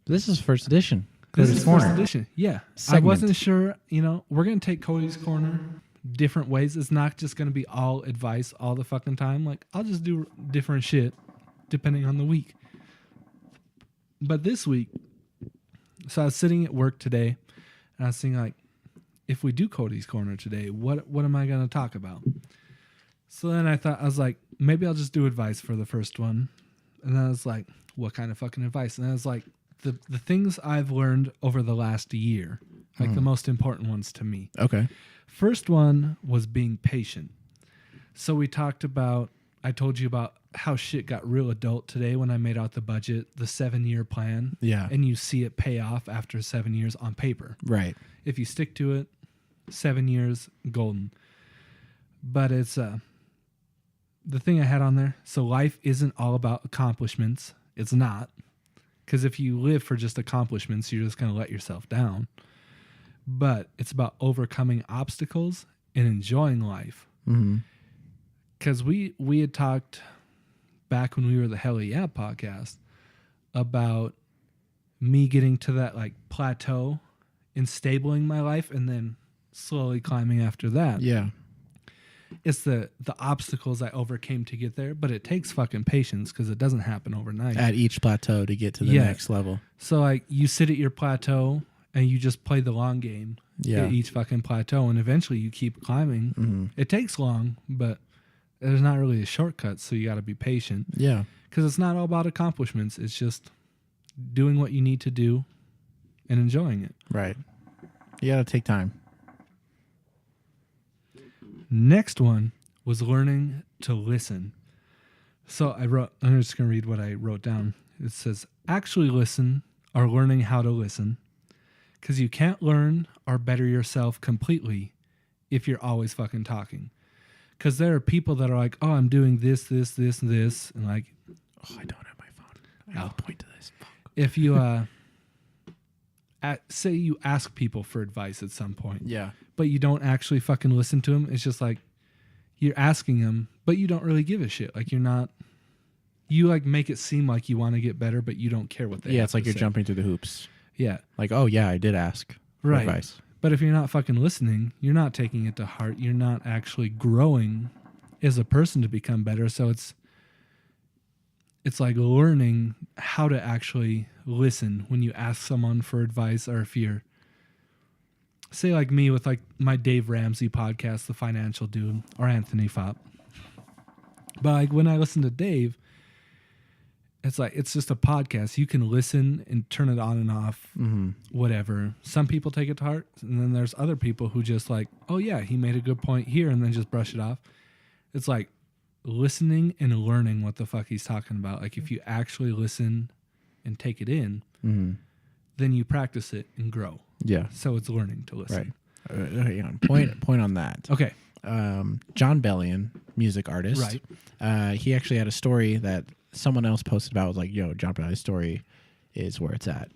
This is first edition. this Cody's is Corner. first edition. Yeah. Segment. I wasn't sure, we're going to take Cody's Corner different ways. It's not just going to be all advice all the fucking time. Like, I'll just do different shit depending on the week. But this week, so I was sitting at work today, and I was thinking, like, if we do Cody's Corner today, what am I going to talk about? So then I was like, maybe I'll just do advice for the first one. And then I was like, what kind of fucking advice? And I was like, the things I've learned over the last year, like the most important ones to me. Okay. First one was being patient. So I told you about how shit got real adult today when I made out the budget, the 7-year plan. Yeah. And you see it pay off after 7 years on paper. Right. If you stick to it, 7 years, golden. But it's the thing I had on there. So life isn't all about accomplishments. It's not. Because if you live for just accomplishments, you're just going to let yourself down. But it's about overcoming obstacles and enjoying life. Because we had talked back when we were the Hell Yeah podcast about me getting to that like plateau and stabling my life and then slowly climbing after that. Yeah. It's the obstacles I overcame to get there, but it takes fucking patience because it doesn't happen overnight. At each plateau to get to the next level. So like you sit at your plateau and you just play the long game at each fucking plateau, and eventually you keep climbing. It takes long, but there's not really a shortcut, so you got to be patient. Yeah. Because it's not all about accomplishments. It's just doing what you need to do and enjoying it. Right. You got to take time. Next one was learning to listen. So I'm just going to read what I wrote down. It says, actually listen or learning how to listen, because you can't learn or better yourself completely if you're always fucking talking. Because there are people that are like, oh, I'm doing this, and like, oh, I don't have my phone. I'll point to this. Fuck. If you say you ask people for advice at some point, but you don't actually fucking listen to them, it's just like you're asking them, but you don't really give a shit. Like you like make it seem like you want to get better, but you don't care what they. Yeah, it's like you're jumping through the hoops. Yeah, like I did ask for advice. But if you're not fucking listening, you're not taking it to heart. You're not actually growing as a person to become better. So it's like learning how to actually listen when you ask someone for advice, or if you're, say like me with like my Dave Ramsey podcast, The Financial Dude, or Anthony Fopp. But like when I listen to Dave, it's like, it's just a podcast. You can listen and turn it on and off, whatever. Some people take it to heart, and then there's other people who just like, oh yeah, he made a good point here, and then just brush it off. It's like listening and learning what the fuck he's talking about. Like if you actually listen and take it in, then you practice it and grow. Yeah. So it's learning to listen. Right. Point on that. Okay. John Bellion, music artist. Right. He actually had a story that someone else posted about. Was like, yo, John Bellion's story is where it's at.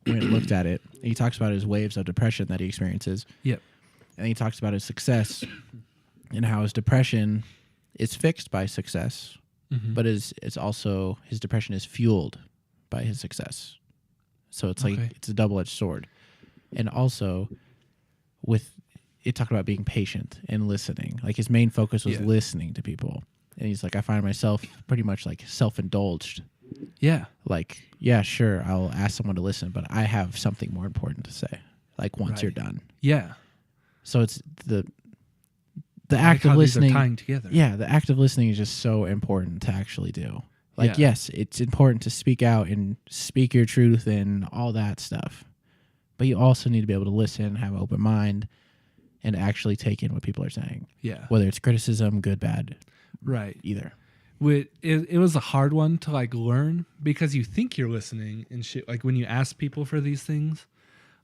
When I looked at it, and he talks about his waves of depression that he experiences. Yep. And he talks about his success and how his depression is fixed by success, but it's also, his depression is fueled by his success. So it's like, it's a double-edged sword. And also it talked about being patient and listening. Like his main focus was listening to people. And he's like, I find myself pretty much like self-indulged. Yeah. Like, yeah, sure, I'll ask someone to listen, but I have something more important to say. Like once you're done. Yeah. So it's the act of listening. These are tying together. Yeah, the act of listening is just so important to actually do. Like, yes, it's important to speak out and speak your truth and all that stuff. But you also need to be able to listen, have an open mind, and actually take in what people are saying. Yeah. Whether it's criticism, good, bad. Right. Either. It was a hard one to like learn, because you think you're listening and shit. Like when you ask people for these things,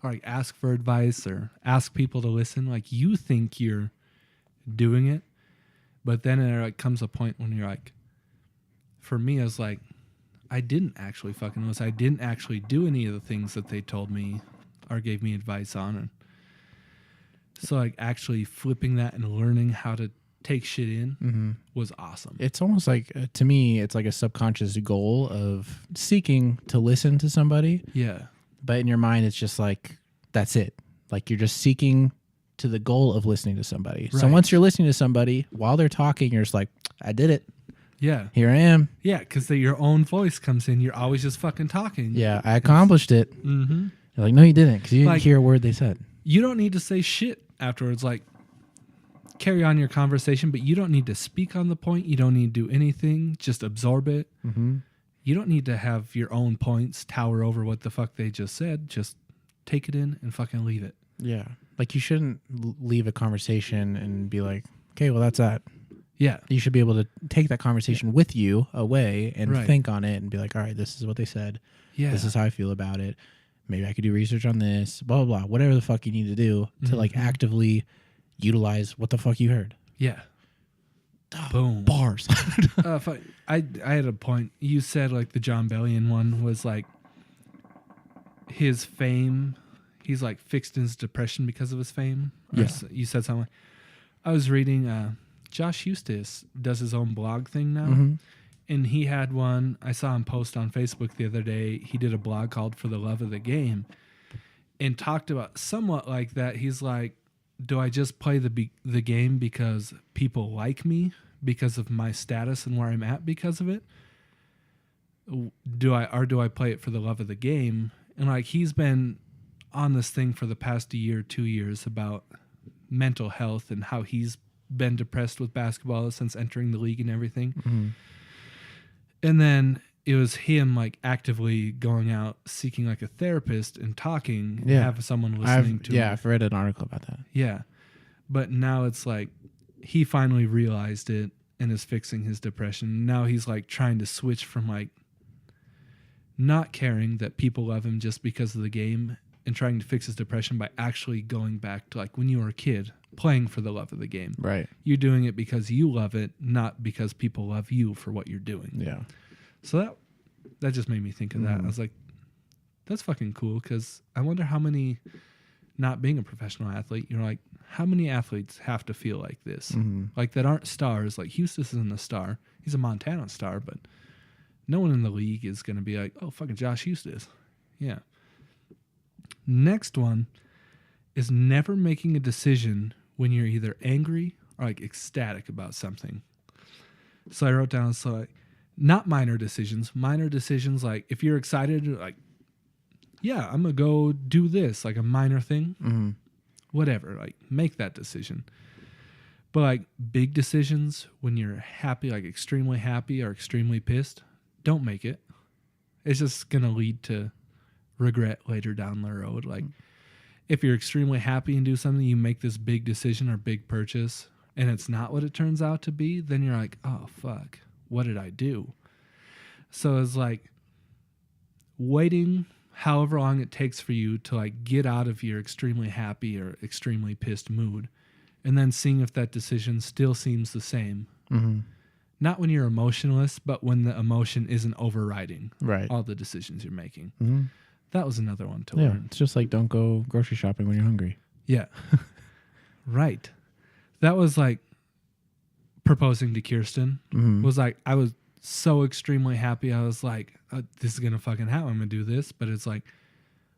or like ask for advice or ask people to listen, like you think you're doing it, but then there like comes a point when you're like, for me, I was like, I didn't actually fucking listen. I didn't actually do any of the things that they told me or gave me advice on. And so like actually flipping that and learning how to take shit in was awesome. It's almost like, to me, it's like a subconscious goal of seeking to listen to somebody. Yeah. But in your mind, it's just like, that's it. Like, you're just seeking to the goal of listening to somebody. Right. So once you're listening to somebody, while they're talking, you're just like, I did it. Yeah. Here I am. Yeah, because your own voice comes in. You're always just fucking talking. Yeah, I accomplished it. Mm-hmm. You're like, no, you didn't, because you didn't Like, hear a word they said. You don't need to say shit afterwards. Like, carry on your conversation, but you don't need to speak on the point. You don't need to do anything. Just absorb it. Mm-hmm. You don't need to have your own points tower over what the fuck they just said. Just take it in and fucking leave it. Yeah. Like, you shouldn't leave a conversation and be like, okay, well, that's that. Yeah. You should be able to take that conversation with you away and Right. think on it and be like, all right, this is what they said. Yeah. This is how I feel about it. Maybe I could do research on this, blah, blah, blah. Whatever the fuck you need to do to like actively utilize what the fuck you heard. Yeah. Boom. Bars. Fuck. I had a point. You said like the John Bellion one was like his fame. He's like fixed his depression because of his fame. Or Yeah. You said something. I was reading Josh Eustace does his own blog thing now. Mm-hmm. And he had one. I saw him post on Facebook the other day. He did a blog called For the Love of the Game and talked about somewhat like that. He's like, do I just play the game because people like me, because of my status and where I'm at because of it? Do I play it for the love of the game? And like, he's been on this thing for the past year, 2 years about mental health and how he's been depressed with basketball since entering the league and everything. Mm-hmm. And then it was him like actively going out seeking like a therapist and talking and have someone listening to him. I've read an article about that. Yeah. But now it's like he finally realized it and is fixing his depression. Now he's like trying to switch from like not caring that people love him just because of the game and trying to fix his depression by actually going back to like when you were a kid playing for the love of the game. Right. You're doing it because you love it, not because people love you for what you're doing. Yeah. So that just made me think of that. I was like, that's fucking cool, because I wonder how many, not being a professional athlete, you're like, how many athletes have to feel like this? Mm-hmm. Like that aren't stars. Like Eustace isn't a star. He's a Montana star, but no one in the league is going to be like, oh, fucking Josh Eustace. Yeah. Next one is never making a decision when you're either angry or like ecstatic about something. So I wrote down, so like, not minor decisions like if you're excited, like, yeah, I'm gonna go do this, like a minor thing, whatever, like make that decision. But like big decisions when you're happy, like extremely happy or extremely pissed, don't make it. It's just gonna lead to regret later down the road. Like if you're extremely happy and do something, you make this big decision or big purchase and it's not what it turns out to be, then you're like, oh fuck, what did I do? So it's like waiting however long it takes for you to like get out of your extremely happy or extremely pissed mood, and then seeing if that decision still seems the same. Mm-hmm. Not when you're emotionless, but when the emotion isn't overriding all the decisions you're making. Mm-hmm. That was another one to Yeah, learn. it's just like don't go grocery shopping when you're hungry. Yeah. Right. That was like proposing to Kirsten. Was like, I was so extremely happy. I was like, this is going to fucking happen. I'm going to do this. But it's like,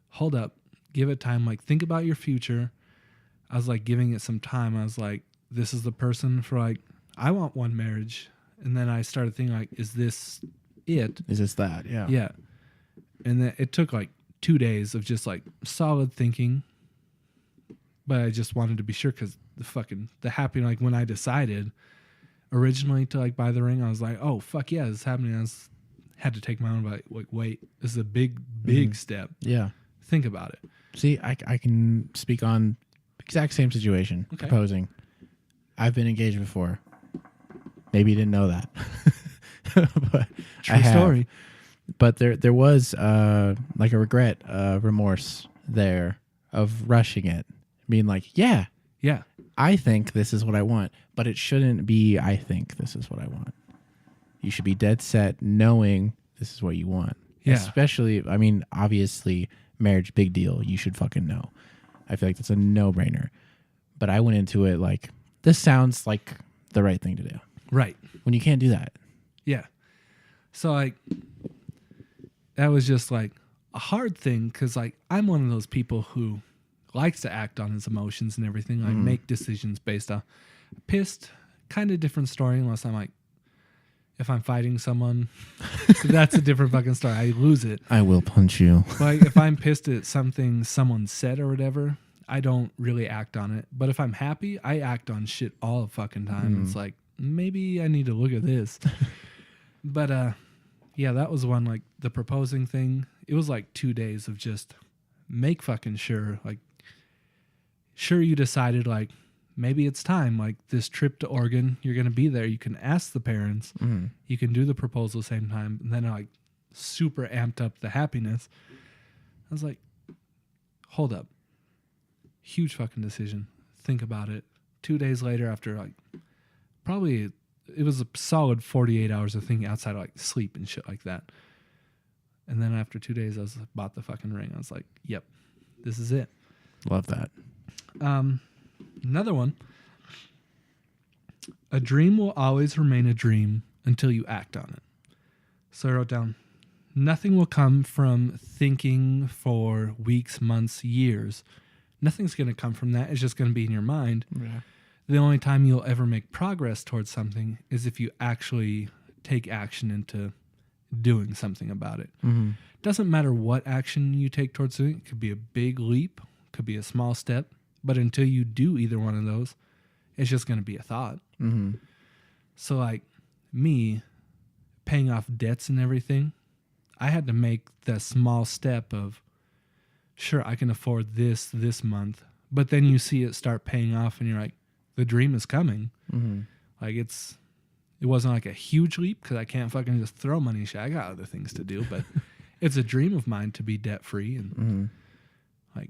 hold up, give it time. Like, think about your future. I was like giving it some time. I was like, this is the person for like, I want one marriage. And then I started thinking like, is this it? Is this that? Yeah. Yeah. And then it took like 2 days of just like solid thinking. But I just wanted to be sure, because the happy, like when I decided originally to like buy the ring, I was like, oh fuck yeah, this is happening. I had to take my own, like wait, this is a big step. Yeah. Think about it. See, I can speak on exact same situation. Okay. Proposing. I've been engaged before. Maybe you didn't know that. But True I have. story. But there was like a regret, remorse there of rushing it, being like, yeah, I think this is what I want, but it shouldn't be, I think this is what I want. You should be dead set knowing this is what you want. Yeah. Especially, I mean, obviously, marriage, big deal. You should fucking know. I feel like that's a no-brainer. But I went into it like, this sounds like the right thing to do. Right. When you can't do that. Yeah. So like that was just like a hard thing because like I'm one of those people who likes to act on his emotions and everything. Like make decisions based on pissed, kind of different story unless I'm like if I'm fighting someone, that's a different fucking story. I lose it. I will punch you. Like if I'm pissed at something someone said or whatever, I don't really act on it. But if I'm happy, I act on shit all the fucking time. It's like maybe I need to look at this. But yeah, that was one, like the proposing thing. It was like 2 days of just make fucking sure, like sure you decided like maybe it's time, like this trip to Oregon, you're going to be there. You can ask the parents, you can do the proposal at the same time. And then I like super amped up the happiness. I was like, hold up. Huge fucking decision. Think about it. 2 days later after like probably it was a solid 48 hours of thinking outside of like sleep and shit like that. And then after 2 days, I bought the fucking ring. I was like, yep, this is it. Love that. Another one. A dream will always remain a dream until you act on it. So I wrote down, nothing will come from thinking for weeks, months, years. Nothing's going to come from that. It's just going to be in your mind. Yeah. The only time you'll ever make progress towards something is if you actually take action into doing something about it. Doesn't matter what action you take towards it. It could be a big leap, could be a small step, but until you do either one of those, it's just going to be a thought. So like me paying off debts and everything, I had to make the small step of, sure, I can afford this month, but then you see it start paying off and you're like, the dream is coming. Like it wasn't like a huge leap because I can't fucking just throw money and shit. I got other things to do, but it's a dream of mine to be debt free and like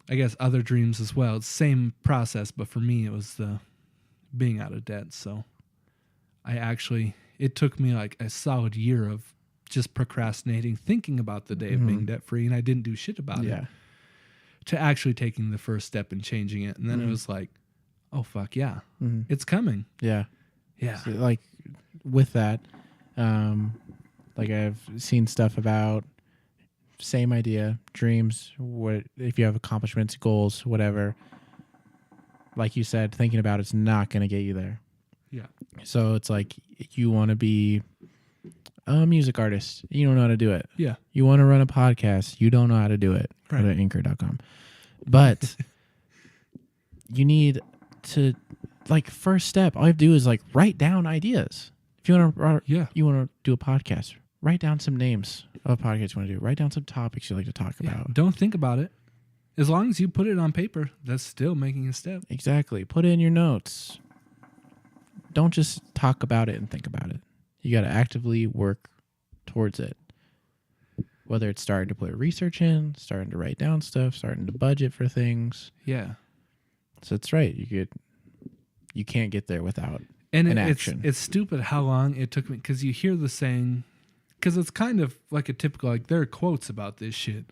I guess other dreams as well. It's the same process, but for me it was the being out of debt. So it took me like a solid year of just procrastinating, thinking about the day of being debt free, and I didn't do shit about it, to actually taking the first step and changing it. And then it was like, oh fuck yeah, it's coming. Yeah. So, like with that, like I've seen stuff about same idea, dreams, what if you have accomplishments, goals, whatever. Like you said, thinking about it's not going to get you there. Yeah. So it's like you want to be a music artist, you don't know how to do it. Yeah. You want to run a podcast, you don't know how to do it. Right. Go to anchor.com. But you need to, like, first step, all you have to do is like write down ideas. If you want to you want to do a podcast, write down some names of a podcast you want to do. Write down some topics you like to talk about. Don't think about it. As long as you put it on paper, that's still making a step. Exactly. Put it in your notes. Don't just talk about it and think about it. You got to actively work towards it. Whether it's starting to put research in, starting to write down stuff, starting to budget for things. Yeah. So it's right. You can't get there without an action. It's stupid how long it took me, because you hear the saying, because it's kind of like a typical, like there are quotes about this shit.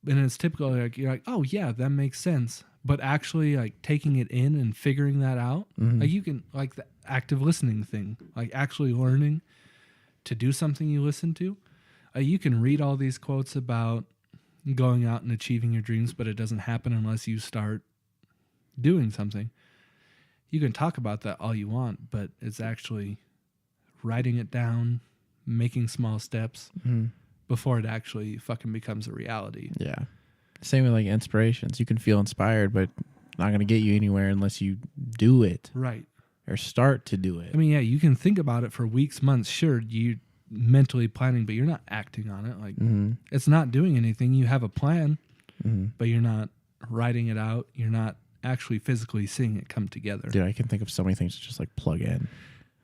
And it's typical, like you're like, oh yeah, that makes sense. But actually, like taking it in and figuring that out, like you can, like the active listening thing, like actually learning to do something you listen to. You can read all these quotes about going out and achieving your dreams, but it doesn't happen unless you start doing something. You can talk about that all you want, but it's actually writing it down, making small steps before it actually fucking becomes a reality. Yeah. Same with like inspirations. You can feel inspired, but not going to get you anywhere unless you do it. Right. Or start to do it. I mean, yeah, you can think about it for weeks, months. Sure, you mentally planning, but you're not acting on it. Like it's not doing anything. You have a plan, but you're not writing it out. You're not actually physically seeing it come together. Dude, I can think of so many things to just like plug in.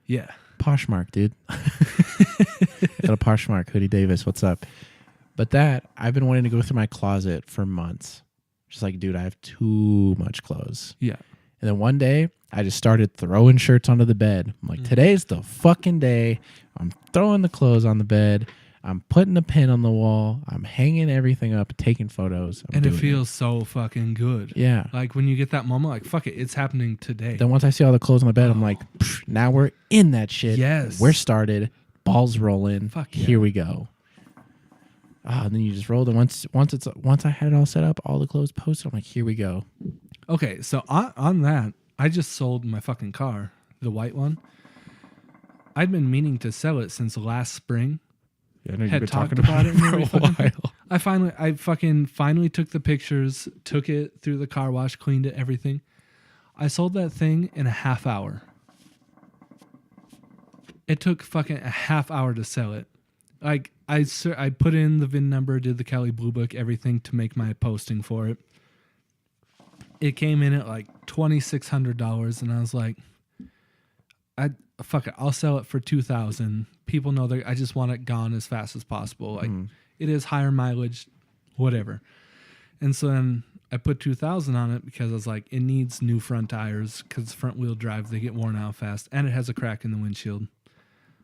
Yeah. Poshmark, dude. Got a Poshmark, Hoodie Davis. What's up? But that, I've been wanting to go through my closet for months. Just like, dude, I have too much clothes. Yeah. And then one day, I just started throwing shirts onto the bed. I'm like, today's the fucking day. I'm throwing the clothes on the bed. I'm putting a pin on the wall. I'm hanging everything up, taking photos. And it feels so fucking good. Yeah. Like when you get that moment, like, fuck it, it's happening today. Then once I see all the clothes on the bed, I'm like, now we're in that shit. Yes. We're started. Balls rolling. Fuck yeah. Here we go. And then you just rolled. And once I had it all set up, all the clothes posted, I'm like, here we go. Okay, so on that, I just sold my fucking car, the white one. I'd been meaning to sell it since last spring. Yeah, I know you've Had been talked talking about it for for a while. I finally took the pictures, took it through the car wash, cleaned it, everything. I sold that thing in a half hour. It took fucking a half hour to sell it. Like I put in the VIN number, did the Kelly Blue Book, everything to make my posting for it. It came in at like $2,600, and I was like, fuck it, I'll sell it for $2,000. People know that I just want it gone as fast as possible. Like it is higher mileage, whatever. And so then I put $2,000 on it because I was like, it needs new front tires because front wheel drive, they get worn out fast, and it has a crack in the windshield.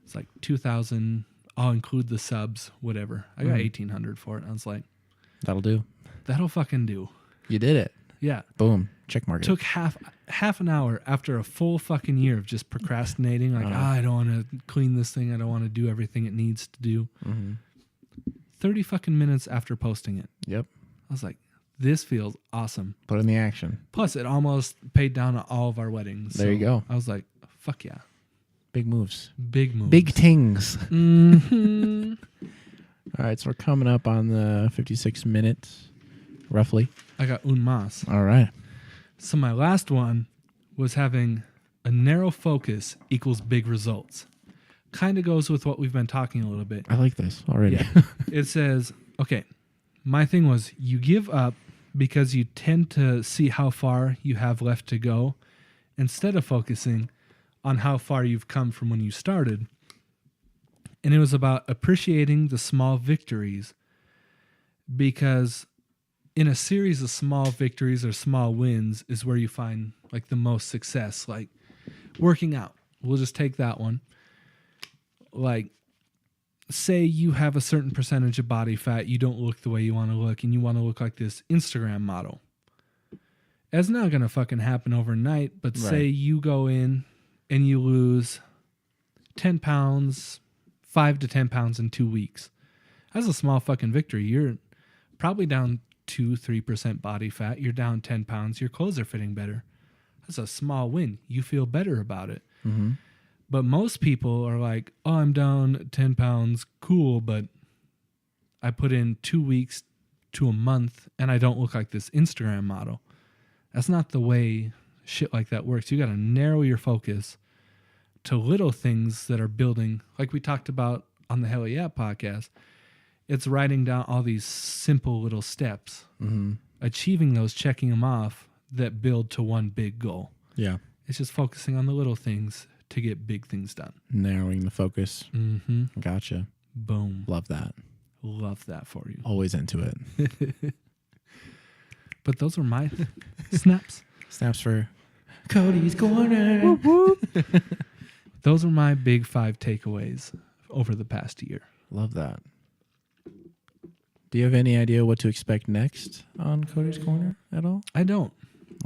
It's like $2,000. I'll include the subs, whatever. I got $1,800 for it. I was like, that'll do. That'll fucking do. You did it. Yeah. Boom. Check mark. Took half an hour after a full fucking year of just procrastinating. Like, I don't want to clean this thing. I don't want to do everything it needs to do. 30 fucking minutes after posting it. Yep. I was like, this feels awesome. Put in the action. Plus, it almost paid down all of our weddings. There you go. I was like, fuck yeah. Big moves. Big moves. Big tings. Mm-hmm. All right, so we're coming up on the 56 minutes, roughly. I got un mas. All right. So my last one was having a narrow focus equals big results. Kind of goes with what we've been talking a little bit. I like this already. Yeah. It says, okay, my thing was you give up because you tend to see how far you have left to go instead of focusing on how far you've come from when you started. And it was about appreciating the small victories, because in a series of small victories or small wins is where you find like the most success. Like working out. We'll just take that one. Like, say you have a certain percentage of body fat, you don't look the way you want to look, and you want to look like this Instagram model. It's not going to fucking happen overnight, but say you go in and you lose 10 pounds, 5 to 10 pounds in 2 weeks. That's a small fucking victory. You're probably down 2-3% body fat. You're down 10 pounds. Your clothes are fitting better. That's a small win. You feel better about it. Mm-hmm. But most people are like, oh, I'm down 10 pounds. Cool, but I put in 2 weeks to a month and I don't look like this Instagram model. That's not the way shit like that works. You got to narrow your focus to little things that are building, like we talked about on the Hell Yeah podcast. It's writing down all these simple little steps, achieving those, checking them off, that build to one big goal. Yeah. It's just focusing on the little things to get big things done. Narrowing the focus. Mm-hmm. Gotcha. Boom. Love that. Love that for you. Always into it. But those were my snaps. Snaps for Cody's Corner. Whoop, whoop. Those are my big 5 takeaways over the past year. Love that. Do you have any idea what to expect next on Cody's Corner at all? I don't.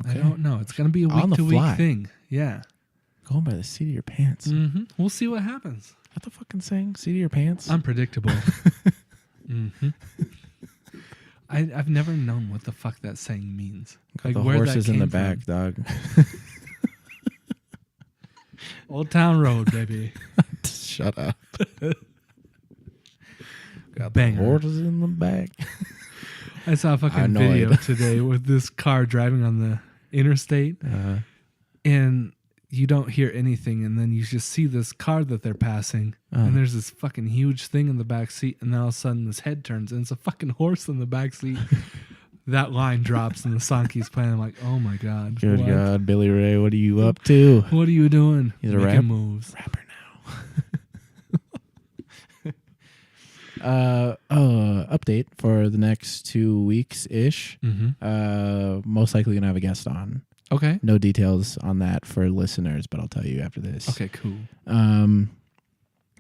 Okay. I don't know. It's going to be a On the week-to-week fly. thing. Yeah. Going by the seat of your pants. Mm-hmm. We'll see what happens. What the fucking saying? Seat of your pants? Unpredictable. Mm-hmm. I've never known what the fuck that saying means. Got Like the where horses that in the came back, from. dog. Old Town Road, baby. Shut up. Got Banger. the horses in the back. I saw a fucking Annoyed. video today with this car driving on the interstate, and you don't hear anything, and then you just see this car that they're passing, and there's this fucking huge thing in the back seat, and then all of a sudden this head turns, and it's a fucking horse in the back seat. That line drops, and the song keeps playing. I'm like, oh my god, Good what? God, Billy Ray, what are you up to? What are you doing? He's a Making moves. rapper now. Update for the next 2 weeks ish. Mm-hmm. Most likely gonna have a guest on. Okay. No details on that for listeners, but I'll tell you after this. Okay. Cool.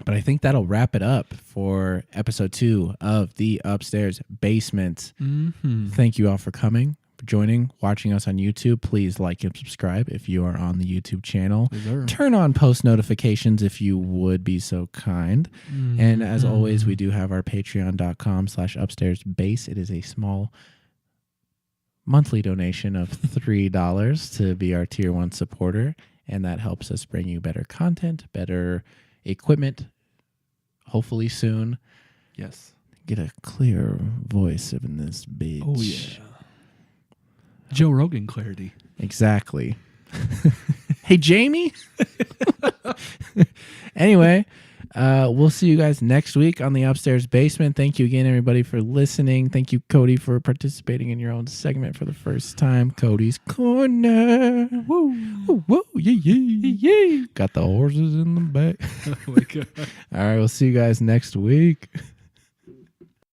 But I think that'll wrap it up for episode 2 of the Upstairs Basement. Mm-hmm. Thank you all for coming, for joining, watching us on YouTube. Please like and subscribe if you are on the YouTube channel. Turn on post notifications if you would be so kind. Mm-hmm. And as always, we do have our patreon.com/upstairsbase. It is a small monthly donation of $3 to be our tier 1 supporter. And that helps us bring you better content, better equipment, hopefully soon. Yes. Get a clear voice in this bitch. Oh, yeah. Joe Rogan clarity. Exactly. Hey, Jamie. Anyway, we'll see you guys next week on the Upstairs Basement. Thank you again, everybody, for listening. Thank you, Cody, for participating in your own segment for the first time. Cody's Corner. Woo. Woo, woo. Yeah. Got the horses in the back. Oh, my God. All right, we'll see you guys next week.